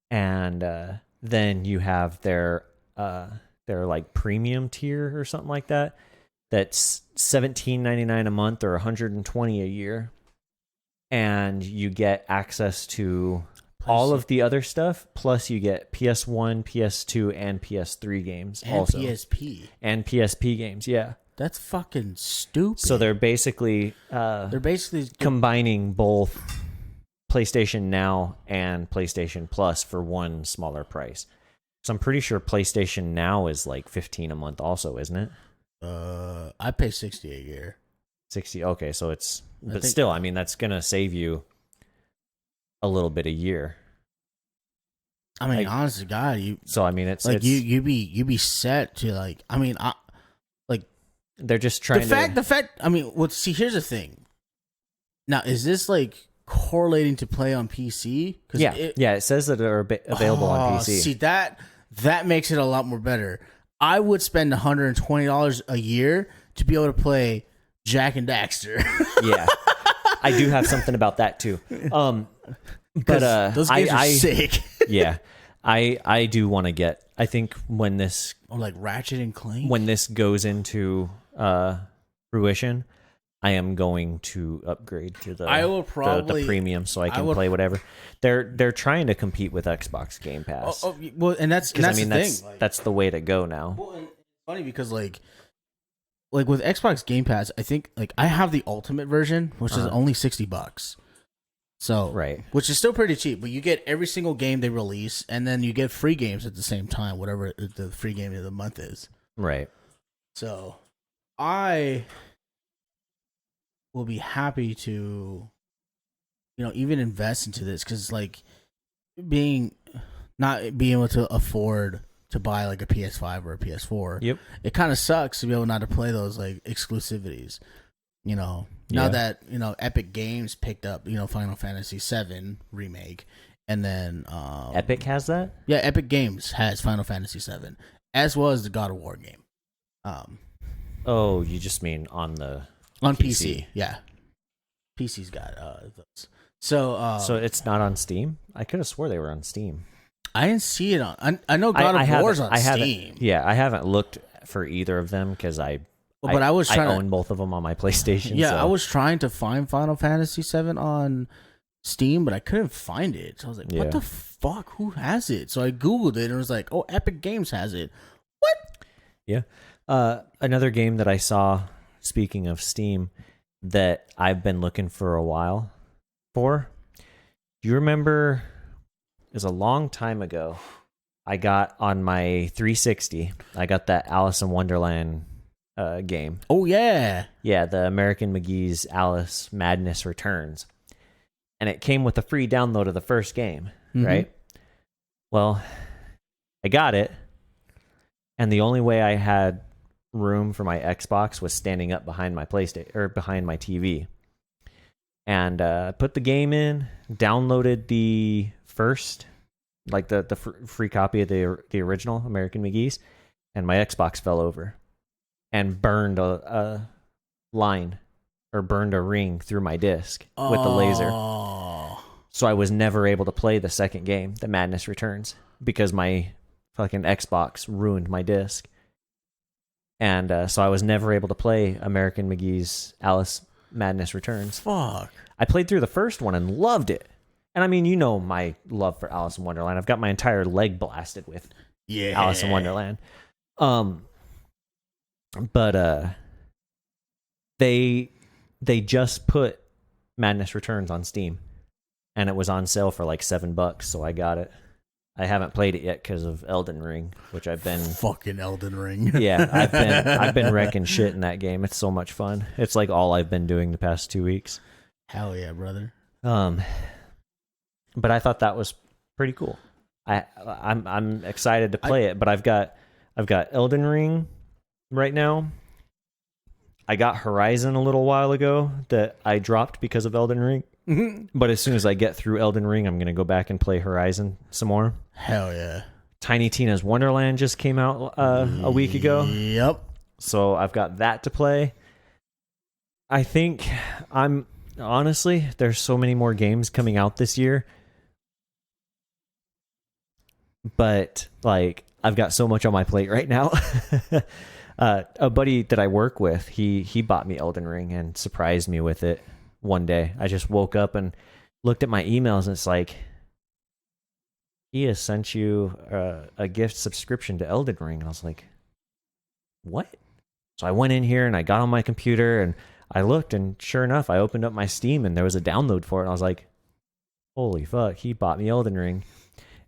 And then you have their like premium tier or something like that. That's $17.99 a month or $120 a year. And you get access to all of the other stuff, plus you get PS1, PS2, and PS3 games and also. PSP. And PSP games, yeah. That's fucking stupid. So they're basically combining both PlayStation Now and PlayStation Plus for one smaller price. So I'm pretty sure PlayStation Now is like $15 a month also, isn't it? I pay $60 a year. 60. Okay, so it's still, I mean, that's gonna save you a little bit a year. I mean, like, honestly, God, you. So I mean, it's like you be set to like. I mean, they're just trying the fact. I mean, well, see, here's the thing. Now, is this like correlating to play on PC? Yeah, it says that they're available on PC. See that makes it a lot more better. I would spend $120 a year to be able to play Jak and Daxter. Yeah, I do have something about that too. But those games are sick. Yeah, I do want to get. I think when this or like Ratchet and Clank, when this goes into fruition, I am going to upgrade to the the premium so I can play whatever. They're trying to compete with Xbox Game Pass. Well, and that's the thing. That's the way to go now. Well, and it's funny because like with Xbox Game Pass, I think like I have the ultimate version, which is only $60. So right, which is still pretty cheap, but you get every single game they release, and then you get free games at the same time, whatever the free game of the month is. Right. So I will be happy to, even invest into this because like not being able to afford to buy like a PS5 or a PS4. Yep. It kind of sucks to be able not to play those like exclusivities. Now that Epic Games picked up Final Fantasy VII remake, and then Epic has that. Yeah, Epic Games has Final Fantasy VII as well as the God of War game. Oh, you just mean on PC? Yeah, PC's got those. So it's not on Steam. I could have swore they were on Steam. I didn't see it on. I know God of War's on Steam. Yeah, I haven't looked for either of them because I own both of them on my PlayStation. Yeah, so. I was trying to find Final Fantasy VII on Steam, but I couldn't find it. So I was like, what the fuck? Who has it? So I Googled it and it was like, oh, Epic Games has it. What? Yeah. Another game that I saw, speaking of Steam, that I've been looking for a while for. Do you remember, it was a long time ago, I got on my 360, I got that Alice in Wonderland game. Oh yeah, the American McGee's Alice Madness Returns, and it came with a free download of the first game. Right. Well, I got it, and the only way I had room for my Xbox was standing up behind my PlayStation or behind my TV, and put the game in, downloaded the first, like the free copy of the original American McGee's, and my Xbox fell over and burned a line or burned a ring through my disc with the laser. So I was never able to play the second game, The Madness Returns, because my fucking Xbox ruined my disc. And so I was never able to play American McGee's Alice Madness Returns. Fuck. I played through the first one and loved it. And I mean, my love for Alice in Wonderland. I've got my entire leg blasted with Alice in Wonderland. But they just put Madness Returns on Steam, and it was on sale for like $7, so I got it. I haven't played it yet because of Elden Ring, which I've been fucking Elden Ring. Yeah, I've been wrecking shit in that game. It's so much fun. It's like all I've been doing the past 2 weeks. Hell yeah, brother. But I thought that was pretty cool. I'm excited to play it, but I've got Elden Ring right now, I got Horizon a little while ago that I dropped because of Elden Ring. But as soon as I get through Elden Ring, I'm going to go back and play Horizon some more. Hell yeah. Tiny Tina's Wonderland just came out a week ago. Yep. So I've got that to play. I think honestly, there's so many more games coming out this year. But like I've got so much on my plate right now. A buddy that I work with, he bought me Elden Ring and surprised me with it one day. I just woke up and looked at my emails and it's like, he has sent you a gift subscription to Elden Ring. And I was like, what? So I went in here and I got on my computer and I looked, and sure enough, I opened up my Steam and there was a download for it. And I was like, holy fuck, he bought me Elden Ring.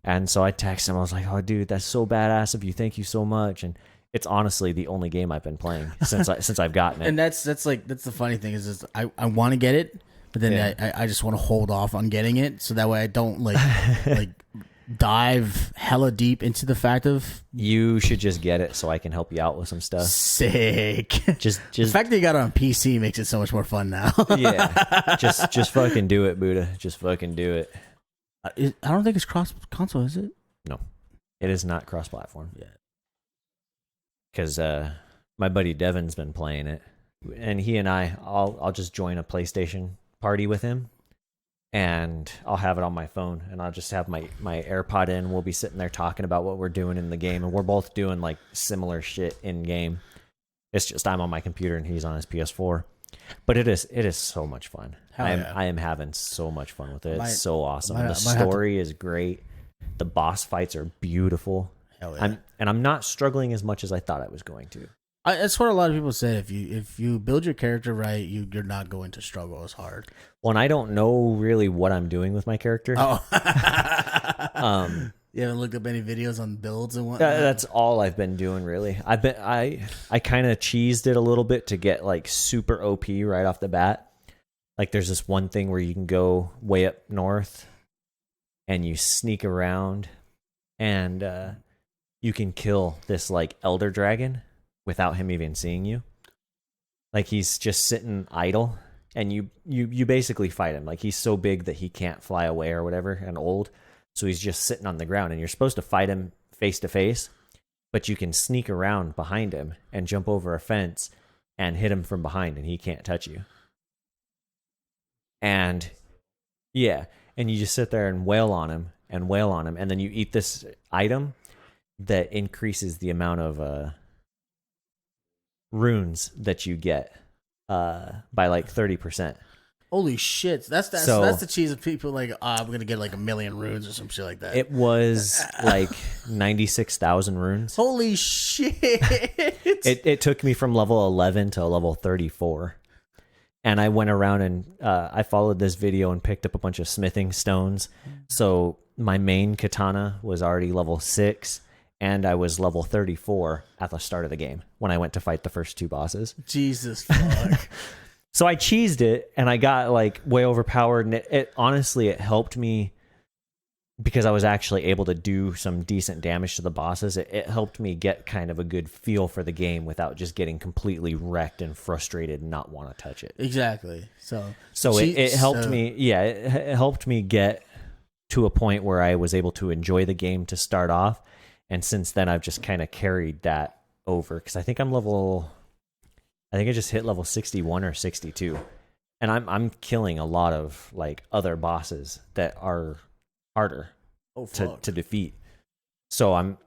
And so I texted him. I was like, oh, dude, that's so badass of you. Thank you so much. And it's honestly the only game I've been playing since I've gotten it. And that's the funny thing is I want to get it, but then I just want to hold off on getting it so that way I don't like dive hella deep into the fact of you should just get it so I can help you out with some stuff. Sick. Just the fact that you got it on PC makes it so much more fun now. Yeah. Just fucking do it, Buddha. Just fucking do it. I don't think it's cross console, is it? No, it is not cross platform. Yeah. Because my buddy Devin's been playing it, and he and I'll just join a PlayStation party with him, and I'll have it on my phone, and I'll just have my AirPod in. We'll be sitting there talking about what we're doing in the game, and we're both doing like similar shit in game. It's just I'm on my computer and he's on his PS4. But it is so much fun. I am having so much fun with it. It's so awesome. The story is great. The boss fights are beautiful. Hell yeah. I'm not struggling as much as I thought I was going to. That's what a lot of people say. If you build your character right, you're not going to struggle as hard. Well, and I don't know really what I'm doing with my character. Oh. You haven't looked up any videos on builds and whatnot? That's all I've been doing, really. I kind of cheesed it a little bit to get like super OP right off the bat. Like there's this one thing where you can go way up north and you sneak around and you can kill this like elder dragon without him even seeing you. Like he's just sitting idle and you basically fight him. Like he's so big that he can't fly away or whatever and old. So he's just sitting on the ground, and you're supposed to fight him face to face, but you can sneak around behind him and jump over a fence and hit him from behind, and he can't touch you. And yeah, and you just sit there and wail on him, and then you eat this item that increases the amount of runes that you get by like 30%. Holy shit! That's the cheese of people like I'm gonna get like 1 million runes or some shit like that. It was like 96,000 runes. Holy shit! It took me from level 11 to level 34, and I went around and I followed this video and picked up a bunch of smithing stones. So my main katana was already level 6, and I was level 34 at the start of the game when I went to fight the first 2 bosses. Jesus fuck. So I cheesed it, and I got like way overpowered, and it honestly it helped me because I was actually able to do some decent damage to the bosses. It helped me get kind of a good feel for the game without just getting completely wrecked and frustrated and not want to touch it. Exactly. So it helped me. Yeah, it helped me get to a point where I was able to enjoy the game to start off, and since then I've just kind of carried that over because I think I just hit level 61 or 62, and I'm killing a lot of like other bosses that are harder to defeat. So I'm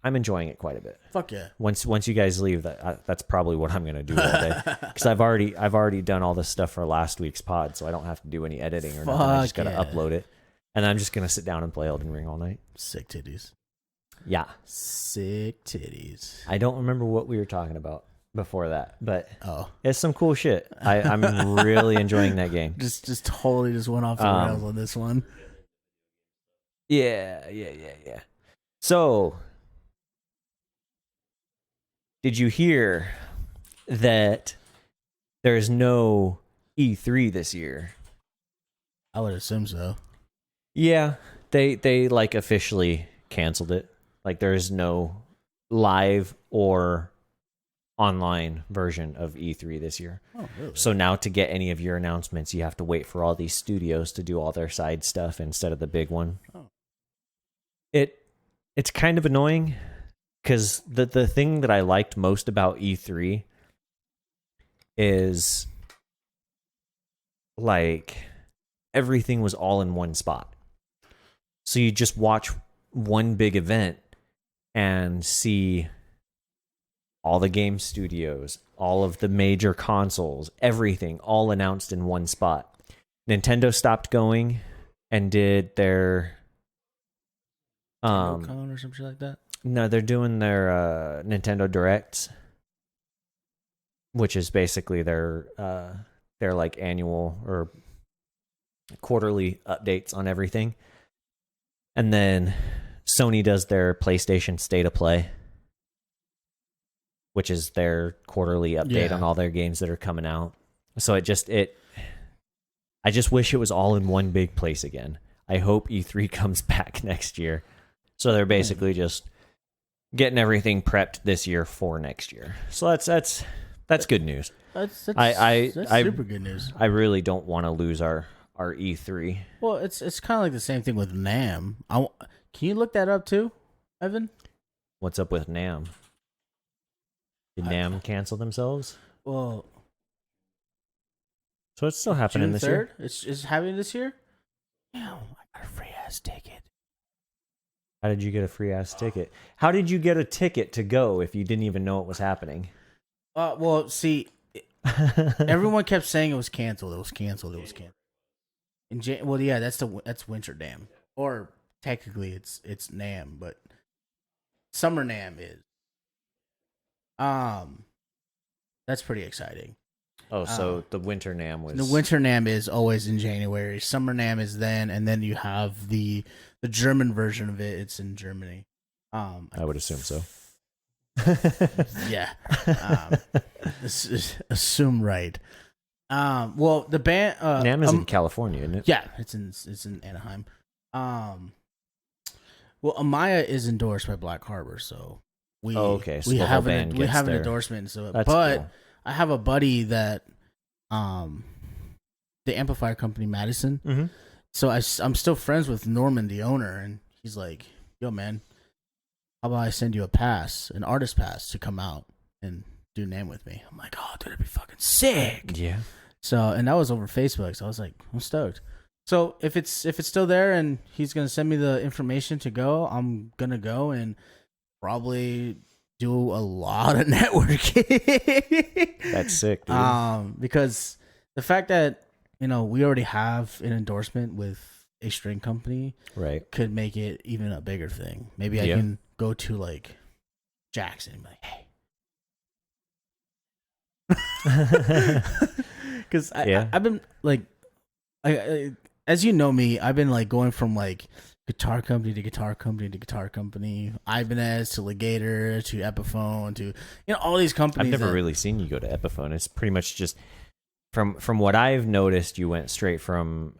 enjoying it quite a bit. Fuck yeah! Once you guys leave, that's probably what I'm gonna do all day because I've already done all this stuff for last week's pod, so I don't have to do any editing or nothing. I just gotta upload it, and I'm just gonna sit down and play Elden Ring all night. Sick titties. Yeah, sick titties. I don't remember what we were talking about before that, but oh, it's some cool shit. I'm really enjoying that game. Just totally just went off the rails on this one. Yeah. So, did you hear that there's no E3 this year? I would assume so. Yeah, they like officially canceled it. Like there's no live or online version of E3 this year. Oh, really? So now to get any of your announcements, you have to wait for all these studios to do all their side stuff instead of the big one. Oh. It's kind of annoying because the thing that I liked most about E3 is like everything was all in one spot. So you just watch one big event and see all the game studios, all of the major consoles, everything all announced in one spot. Nintendo stopped going and did their Con or some shit like that. no, they're doing their Nintendo Directs, which is basically their like annual or quarterly updates on everything. And then Sony does their PlayStation State of Play, which is their quarterly update on all their games that are coming out. So I just wish it was all in one big place again. I hope E3 comes back next year. So they're basically just getting everything prepped this year for next year. So that's good news. That's super good news. I really don't want to lose our E3. Well, it's kind of like the same thing with NAM. Can you look that up too, Evan? What's up with NAM? Did NAM cancel themselves? Well, so it's still happening June this 3rd? year. It's happening this year. Damn, I got a free ass ticket. How did you get a free ass ticket? How did you get a ticket to go if you didn't even know it was happening? Well, see, everyone kept saying it was canceled. It was canceled. It was canceled. Well, yeah, that's Winter Dam, or technically it's NAM, but Summer NAM is. That's pretty exciting. Oh, so the Winter NAM was... The Winter NAM is always in January. Summer NAM is then, and then you have the German version of it. It's in Germany. I would assume so. Yeah. Assume right. Well, the band NAM is in California, isn't it? Yeah, it's in Anaheim. Well, Amaya is endorsed by Black Harbor, so we okay. So we the have whole an band we gets have an their- endorsement. So, That's but cool. I have a buddy that the amplifier company Madison. Mm-hmm. So I'm still friends with Norman, the owner, and he's like, "Yo, man, how about I send you a pass, an artist pass, to come out and do NAMM with me?" I'm like, "Oh, dude, that'd be fucking sick." Yeah. So, and that was over Facebook. So I was like, I'm stoked. So if it's still there and he's gonna send me the information to go, I'm gonna go and probably do a lot of networking. That's sick, dude. Because the fact that we already have an endorsement with a string company, Right. could make it even a bigger thing. Maybe I can go to like Jackson and be like, hey. Because I've been like, I as you know me, I've been like going from like guitar company to guitar company to guitar company, Ibanez to Legator to Epiphone to all these companies. I've never really seen you go to Epiphone. It's pretty much just from what I've noticed, you went straight from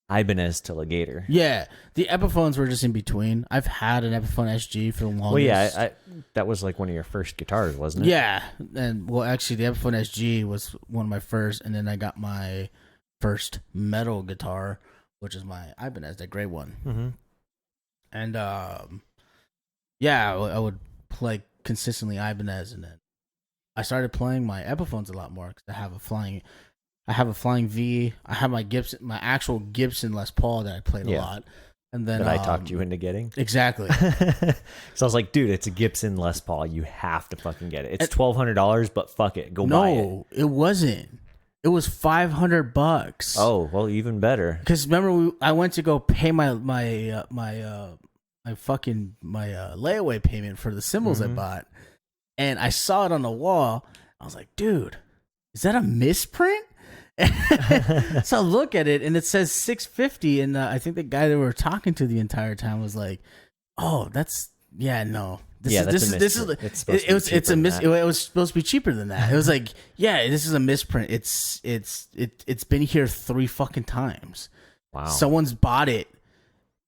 Ibanez to Legator. Yeah, the Epiphones were just in between. I've had an Epiphone SG for the longest. Well, yeah, that was like one of your first guitars, wasn't it? Yeah, and well, actually, the Epiphone SG was one of my first, and then I got my first metal guitar, which is my Ibanez, that gray one. Mm-hmm. And yeah, I would play consistently Ibanez, and then I started playing my Epiphones a lot more because I have a flying V. I have my actual Gibson Les Paul that I played a lot. And then that I talked you into getting. Exactly. So I was like, dude, it's a Gibson Les Paul. You have to fucking get it. It's $1,200, but fuck it, go buy it. No, it wasn't. It was $500. Oh, well, even better. Because remember, I went to go pay my layaway payment for the cymbals I bought, and I saw it on the wall. I was like, dude, is that a misprint? So I look at it and it says $650, and I think the guy that we were talking to the entire time was like, "Oh, that's no." It was supposed to be cheaper than that. It was like, yeah, this is a misprint. It's been here 3 fucking times. Wow. Someone's bought it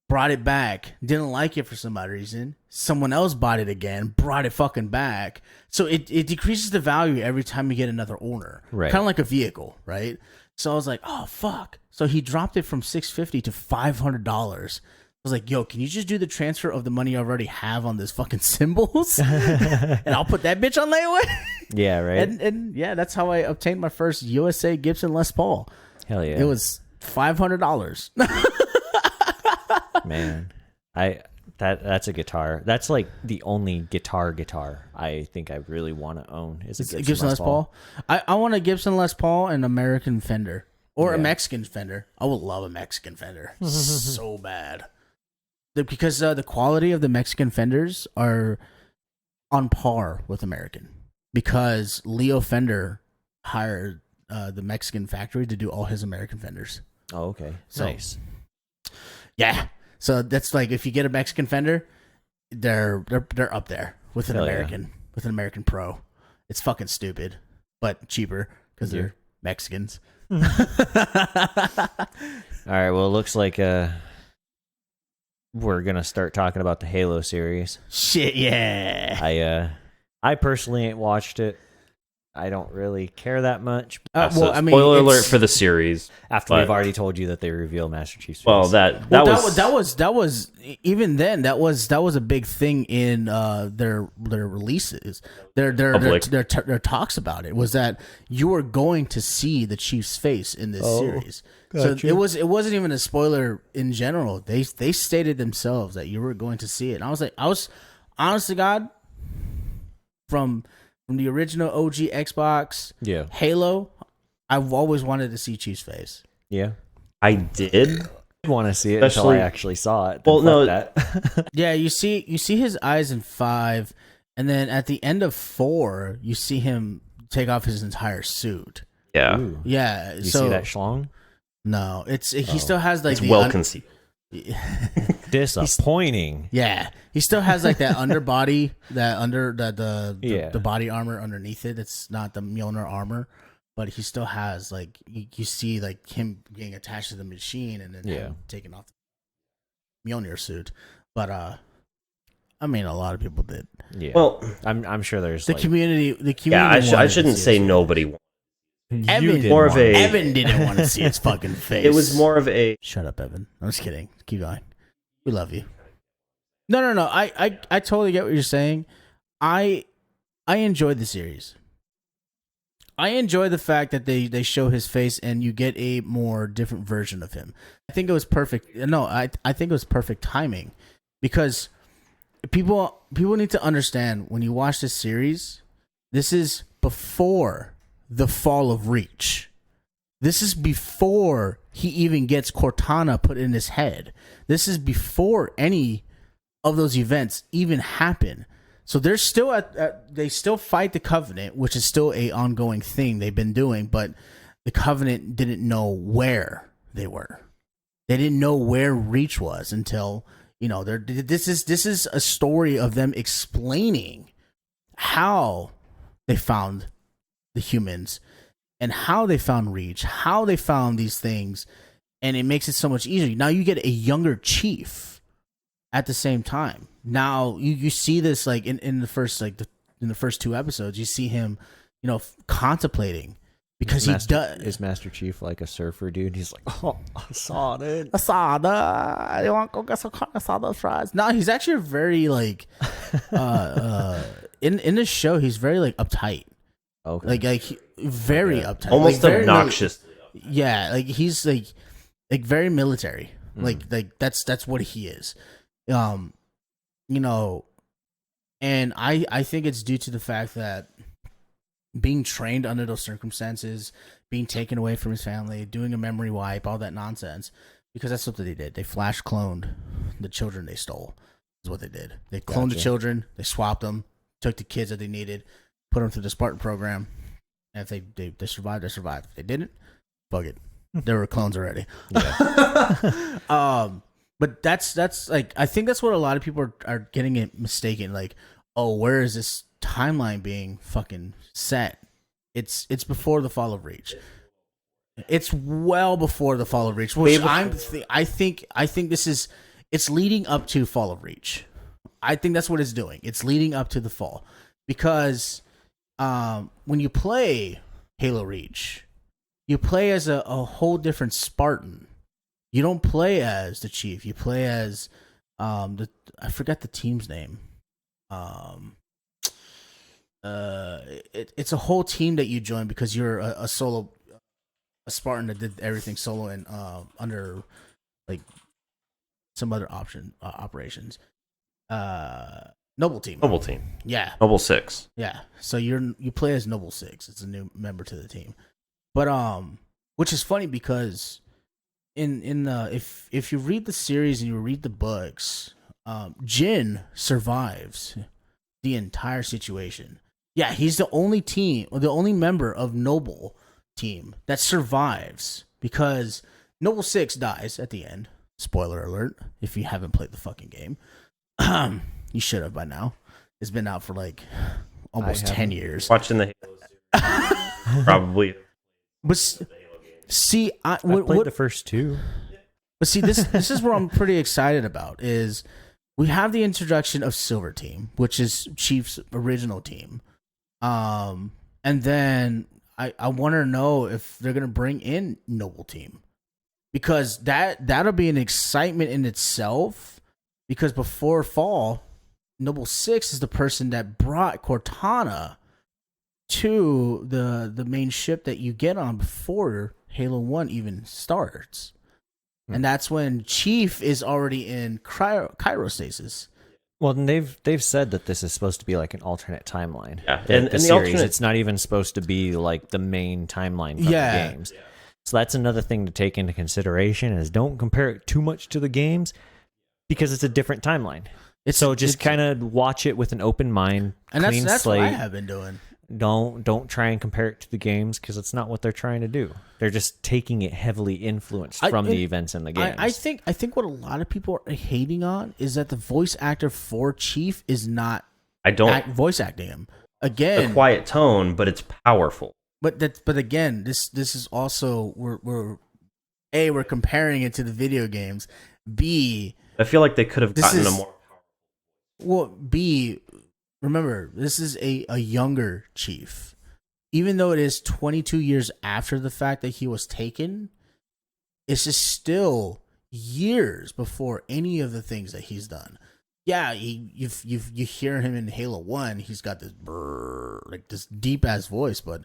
brought it back, didn't like it for some odd reason. Someone else bought it again, brought it fucking back. So it decreases the value every time you get another owner. Right. Kind of like a vehicle, right? So I was like, oh, fuck. So he dropped it from $650 to $500. I was like, yo, can you just do the transfer of the money I already have on this fucking symbols? And I'll put that bitch on layaway. Yeah, right. And yeah, that's how I obtained my first USA Gibson Les Paul. Hell yeah. It was $500. Man, that's a guitar. That's like the only guitar I think I really want to own is a Gibson Les Paul. I want a Gibson Les Paul and American Fender or a Mexican Fender. I would love a Mexican Fender so bad. Because the quality of the Mexican Fenders are on par with American. Because Leo Fender hired the Mexican factory to do all his American Fenders. Oh, okay. So, nice. Yeah. So that's like if you get a Mexican Fender, they're up there with an American Pro. It's fucking stupid, but cheaper because they're Mexicans. All right. Well, it looks like we're gonna start talking about the Halo series. Shit, yeah. I personally ain't watched it. I don't really care that much. Spoiler alert for the series. After we've already told you that they reveal Master Chief's face. Well, that was even then that was a big thing in their releases. Their talks about it was that you were going to see the Chief's face in this series. Gotcha. So it wasn't even a spoiler in general. They stated themselves that you were going to see it. And I was honest to God from the original OG Xbox, Halo, I've always wanted to see Chief's face. Yeah, I did want to see it until I actually saw it. Well, no, that. Yeah, you see his eyes in 5, and then at the end of 4, you see him take off his entire suit. Yeah, Ooh. Yeah. You see that schlong? No, he still has like it's well conceived. Disappointing. Yeah, he still has like that underbody, the body armor underneath it. It's not the Mjolnir armor, but he still has like you see like him being attached to the machine and then him taking off the Mjolnir suit. But I mean, a lot of people did. Yeah. Well, I'm sure there's the community. Yeah, I shouldn't say nobody. Evan didn't want to see his fucking face. It was more of a shut up, Evan. I'm just kidding. Keep going. We love you. No. I totally get what you're saying. I enjoyed the series. I enjoy the fact that they show his face and you get a more different version of him. I think it was perfect. No, I think it was perfect timing because people need to understand when you watch this series, this is before the fall of Reach. This is before he even gets Cortana put in his head. This is before any of those events even happen. So they're still they still fight the Covenant, which is still a ongoing thing they've been doing, but the Covenant didn't know where they were. They didn't know where Reach was until, this is a story of them explaining how they found the humans and how they found Reach, how they found these things, and it makes it so much easier. Now you get a younger chief at the same time. Now you see this like in the first in the first 2 episodes, you see him, contemplating because is Master Chief like a surfer dude? He's like, oh, Asada. You want to go get some Asada fries? No, he's actually very like in this show, he's very like uptight. Okay. Like very uptight, almost like, obnoxious. Yeah, like he's like very military. Like that's what he is. And I think it's due to the fact that being trained under those circumstances, being taken away from his family, doing a memory wipe, all that nonsense, because that's what they did. They flash cloned the children they stole. Is what they did. They cloned the children, they swapped them, took the kids that they needed, put them through the Spartan program, and if they survived, they survived. If they didn't, fuck it. They were clones already. Yeah. But that's like, I think that's what a lot of people are getting it mistaken. Like, oh, where is this timeline being fucking set? It's before the fall of Reach. It's well before the fall of Reach, which I think this is it's leading up to Fall of Reach. I think that's what it's doing. It's leading up to the fall because when you play Halo Reach, you play as a whole different Spartan. You don't play as the Chief. You play as I forgot the team's name. It's a whole team that you join because you're a Spartan that did everything solo and under like some other operations. Noble team. Yeah. Noble 6. Yeah. So you play as Noble 6. It's a new member to the team. But which is funny because if you read the series and you read the books, Jin survives the entire situation. Yeah, he's the only member of Noble team that survives because Noble 6 dies at the end. Spoiler alert, if you haven't played the fucking game. You should have by now. It's been out for like almost 10 years. Watching the Halo probably. But see, I played the first 2. But see, this is what I'm pretty excited about is we have the introduction of Silver Team, which is Chief's original team. And then I want to know if they're going to bring in Noble Team. Because that'll be an excitement in itself. Because before Fall, Noble 6 is the person that brought Cortana to the main ship that you get on before Halo 1 even starts. And that's when Chief is already in cryostasis. Well, and they've said that this is supposed to be like an alternate timeline. Yeah, and the series, it's not even supposed to be like the main timeline from the games. Yeah. So that's another thing to take into consideration is don't compare it too much to the games because it's a different timeline. So just kind of watch it with an open mind, and clean that's slate. what I have been doing. Don't try and compare it to the games because it's not what they're trying to do. They're just taking it heavily influenced from the events in the games. I think what a lot of people are hating on is that the voice actor for Chief is not voice acting him. Again, a quiet tone, but it's powerful. But again, this is also we're comparing it to the video games. B, I feel like they could have gotten a more. Well, B, remember, this is a younger Chief. Even though it is 22 years after the fact that he was taken, it's just still years before any of the things that he's done. Yeah, you hear him in Halo 1, he's got this like this deep ass voice, but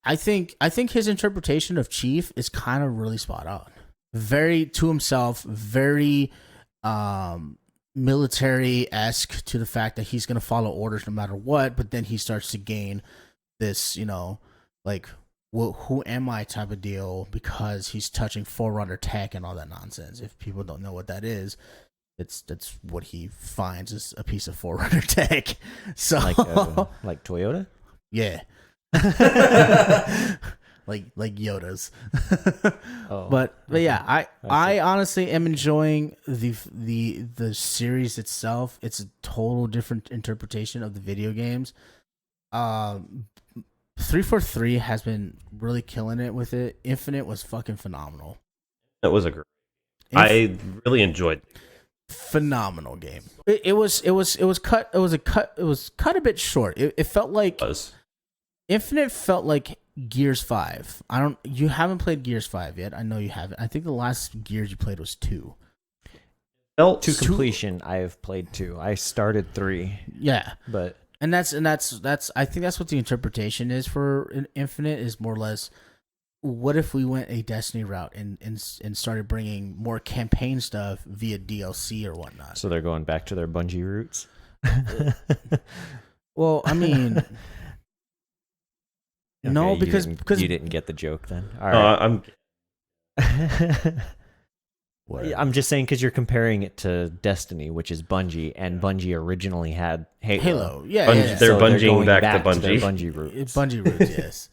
I think his interpretation of Chief is kind of really spot on. Very to himself, very military-esque to the fact that he's going to follow orders no matter what, but then he starts to gain this, like, well, who am I type of deal because he's touching Forerunner tech and all that nonsense. If people don't know what that is, that's what he finds is a piece of Forerunner tech. So like Toyota? Yeah. like Yoda's. But yeah, I honestly am enjoying the series itself. It's a total different interpretation of the video games. 343 has been really killing it with it. Infinite was fucking phenomenal. It was a great. I really enjoyed it. Phenomenal game. It was cut a bit short. It felt like Infinite felt like Gears 5. You haven't played Gears 5 yet. I know you haven't. I think the last Gears you played was 2. To completion, I have played 2. I started 3. Yeah. And that's I think that's what the interpretation is for Infinite is more or less what if we went a Destiny route and started bringing more campaign stuff via DLC or whatnot. So they're going back to their Bungie roots? Well, I mean... Okay, no, because you didn't get the joke then. All right. I'm just saying because you're comparing it to Destiny, which is Bungie, and Bungie originally had Halo. Yeah, They're Bungieing back to Bungie. Their Bungie roots. It's Bungie roots, yes.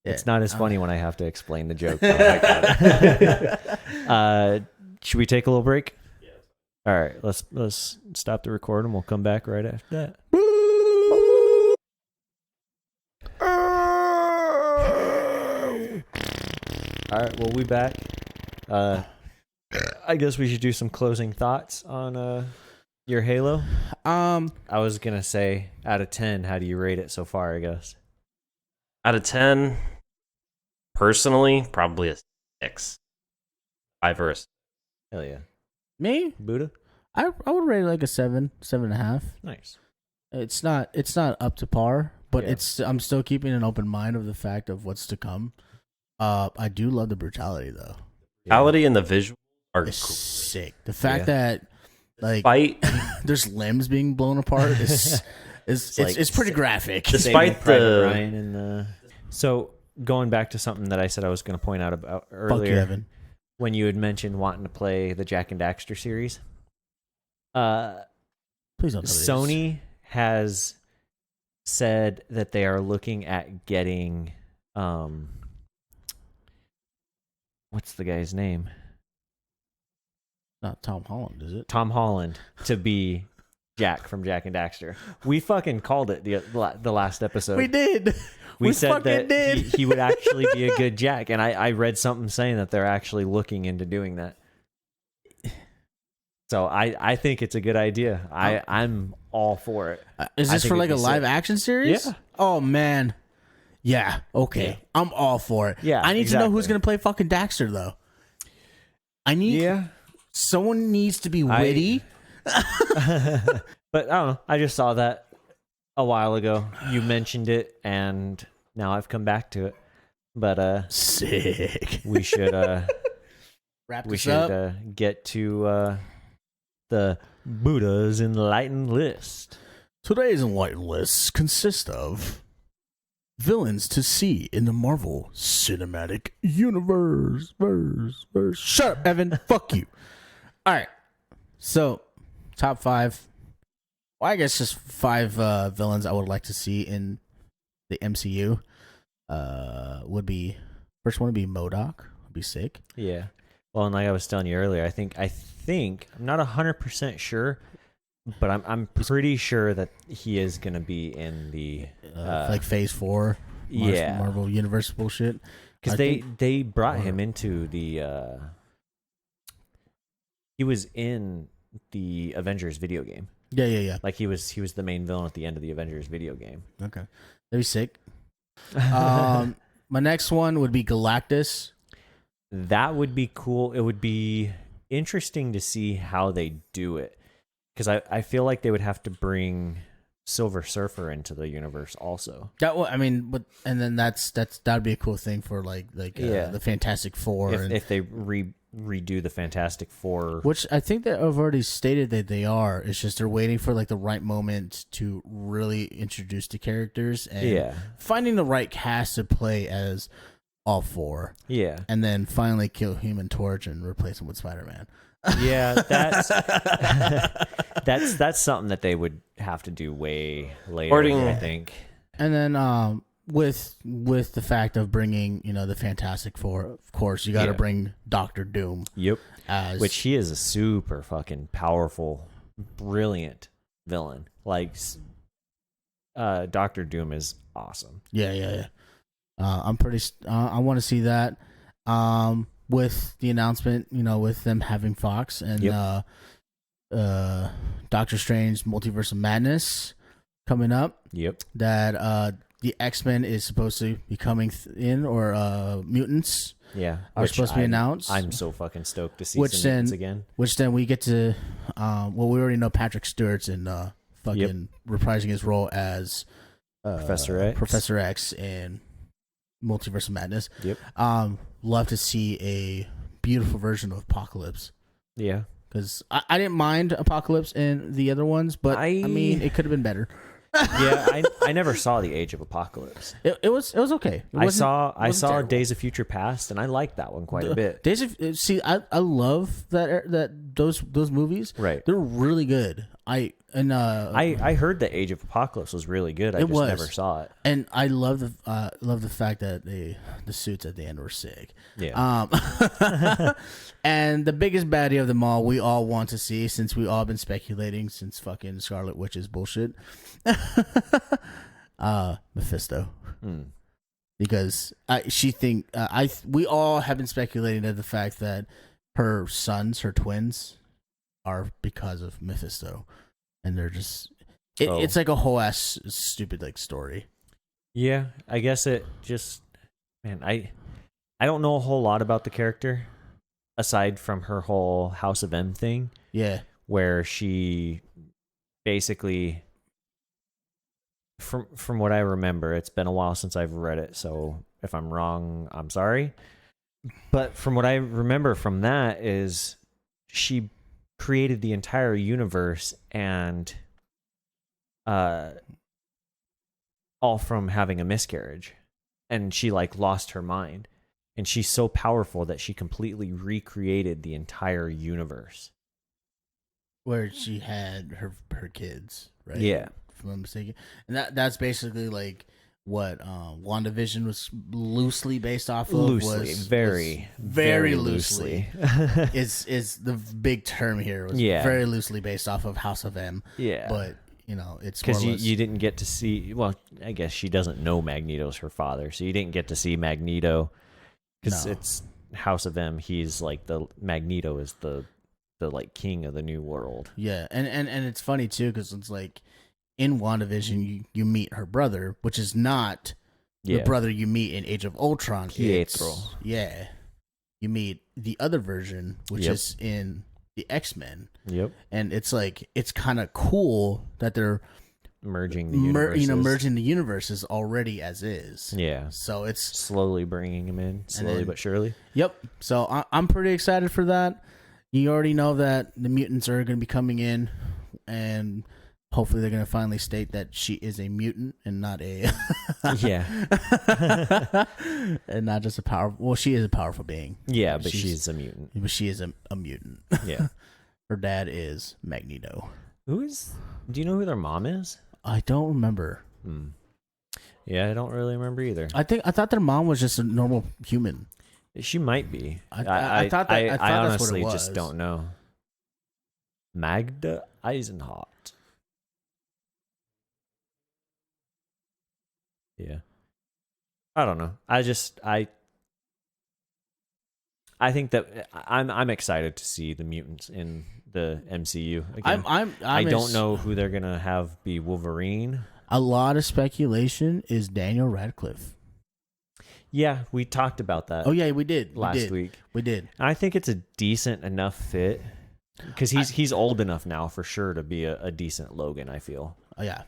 Yeah. It's not as funny when I have to explain the joke. Should we take a little break? Yeah. All right, let's stop the record and we'll come back right after that. All right, we'll be back. I guess we should do some closing thoughts on your Halo. I was gonna say, out of 10, how do you rate it so far? I guess Out of 10, personally, probably a 6. 5 or a 6. hell yeah, Me? Buddha. I would rate it like a 7.5. Nice. It's not up to par, but Yeah. I'm still keeping an open mind of the fact of what's to come. I do love the brutality though. Brutality and the visual are It's cool. sick. The fact Yeah. that like Fight, there's limbs being blown apart is it's pretty graphic. Despite Saving Private the- Ryan and the. So going back to something that I said I was going to point out about Fuck earlier, you, Evan. when you had mentioned wanting to play the Jack and Daxter series. Please don't tell me this. Sony has said that they are looking at getting what's the guy's name? Not Tom Holland, is it? Tom Holland to be Jack from Jack and Daxter. We fucking called it the last episode. We did. We We said fucking that did. he would actually be a good Jack, and I read something saying that they're actually looking into doing that. So I think it's a good idea. I'm all for it. Is I this think for it'd like a be live sick. action series? Yeah. Oh man. Yeah. Okay. Yeah. I'm all for it. Yeah, I need to know who's exactly. gonna play fucking Daxter though. I need someone needs to be witty. But I don't know. I just saw that a while ago. You mentioned it, and now I've come back to it. But Sick. we should Wrap we this should up. get to the Buddha's enlightened list. Today's enlightened lists consist of villains to see in the Marvel Cinematic Universe. Shut up, Evan. Fuck you. All right. So, top 5. Well, I guess just 5 villains I would like to see in the MCU. Would be first one would be MODOK. Would be sick. Yeah. Well, and like I was telling you earlier, I think I'm not 100% sure, but I'm pretty sure that he is gonna be in the Like Phase 4. yeah, Marvel Universe bullshit. because I they brought him into the he was in the Avengers video game. Yeah. Like he was the main villain at the end of the Avengers video game. Okay. That'd be sick. My next one would be Galactus. That would be cool. It would be interesting to see how they do it, because I feel like they would have to bring Silver Surfer into the universe also. I mean, but and then that'd be a cool thing for like the Fantastic Four, If they redo the Fantastic Four, which I think that I've already stated that they are. It's just they're waiting for like the right moment to really introduce the characters and finding the right cast to play as all 4. Yeah, And then finally kill Human Torch and replace him with Spider-Man. yeah, that's something that they would have to do way later, I think. And then with the fact of bringing, the Fantastic Four, of course, you got to bring Doctor Doom. Yep. As Which he is a super fucking powerful, brilliant villain. Like, Doctor Doom is awesome. Yeah. I'm pretty. I want to see that. With the announcement, with them having Fox and Doctor Strange Multiverse of Madness coming up. Yep. That the X-Men is supposed to be coming in, or mutants. Yeah. Are supposed to be announced. I'm so fucking stoked to see Which some mutants then- again. Which then we get to. Well, we already know Patrick Stewart's in fucking reprising his role as Professor X in Multiverse of Madness. Yep. Love to see a beautiful version of Apocalypse, Yeah. because I didn't mind Apocalypse in the other ones, but I mean it could have been better. Yeah, I never saw the Age of Apocalypse. It was okay. It I wasn't saw terrible. Days of Future Past, and I liked that one quite a bit. Days of I love those movies. Right. They're really good. I heard the Age of Apocalypse was really good. I It just was. never saw it. and I love the fact that the suits at the end were sick. Yeah. And the biggest baddie of them all, we all want to see, since we all been speculating since fucking Scarlet Witch's bullshit. Mephisto, because we all have been speculating at the fact that her sons, her twins, are because of Mephisto, and they're just it's like a whole ass stupid like story. Yeah, I guess it just, man, I don't know a whole lot about the character aside from her whole House of M thing. Yeah, where she basically, from what I remember, it's been a while since I've read it, so if I'm wrong, I'm sorry. But from what I remember from that is she created the entire universe, and all from having a miscarriage, and she like lost her mind, and she's so powerful that she completely recreated the entire universe. where she had her kids, right? Yeah. If I'm not mistaken. And that's basically like what WandaVision was loosely based off of. Loosely, was very loosely. is the big term here. Was very loosely based off of House of M. Yeah. But it's because more or you didn't get to see. Well, I guess she doesn't know Magneto's her father, so you didn't get to see Magneto because it's House of M. He's like Magneto is the like king of the new world. Yeah, and it's funny too because it's like in WandaVision you meet her brother, which is not the brother you meet in Age of Ultron. Pietro. You meet the other version, which is in the X-Men. Yep. And it's like it's kind of cool that they're merging the universes. merging the universes already as is. Yeah. So it's slowly bringing them in, slowly but surely. Yep. So I'm pretty excited for that. You already know that the mutants are going to be coming in, and hopefully they're going to finally state that she is a mutant and not a and not just a powerful. Well, she is a powerful being. Yeah, but she's a mutant. But she is a mutant. Yeah. Her dad is Magneto. Do you know who their mom is? I don't remember. Yeah, I don't really remember either. I thought their mom was just a normal human. She might be. I thought I that's honestly what it was. just don't know. Magda Eisenhart. Yeah. I don't know. I think that I'm excited to see the mutants in the MCU again. I don't know who they're gonna have be Wolverine. A lot of speculation is Daniel Radcliffe. Yeah, we talked about that. Oh yeah, we did last week. We did. I think it's a decent enough fit because he's old enough now for sure to be a decent Logan. I feel. Oh yeah.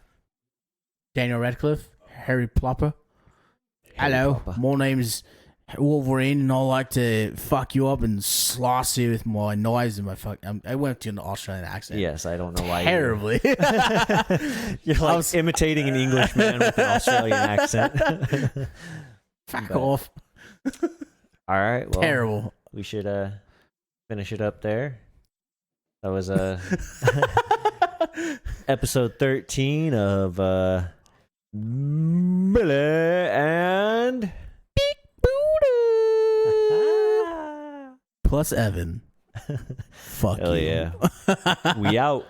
Daniel Radcliffe, Harry Plopper. Hello, my name's Wolverine, and I like to fuck you up and slosh you with my knives and my fuck. I went to an Australian accent. Yes, I don't know why. Terribly. You're like imitating an Englishman with an Australian accent. Fuck off. All right. Well, terrible. We should finish it up there. That was episode 13 of Billy and Big Buddha plus Evan. Fuck hell you. yeah. We out.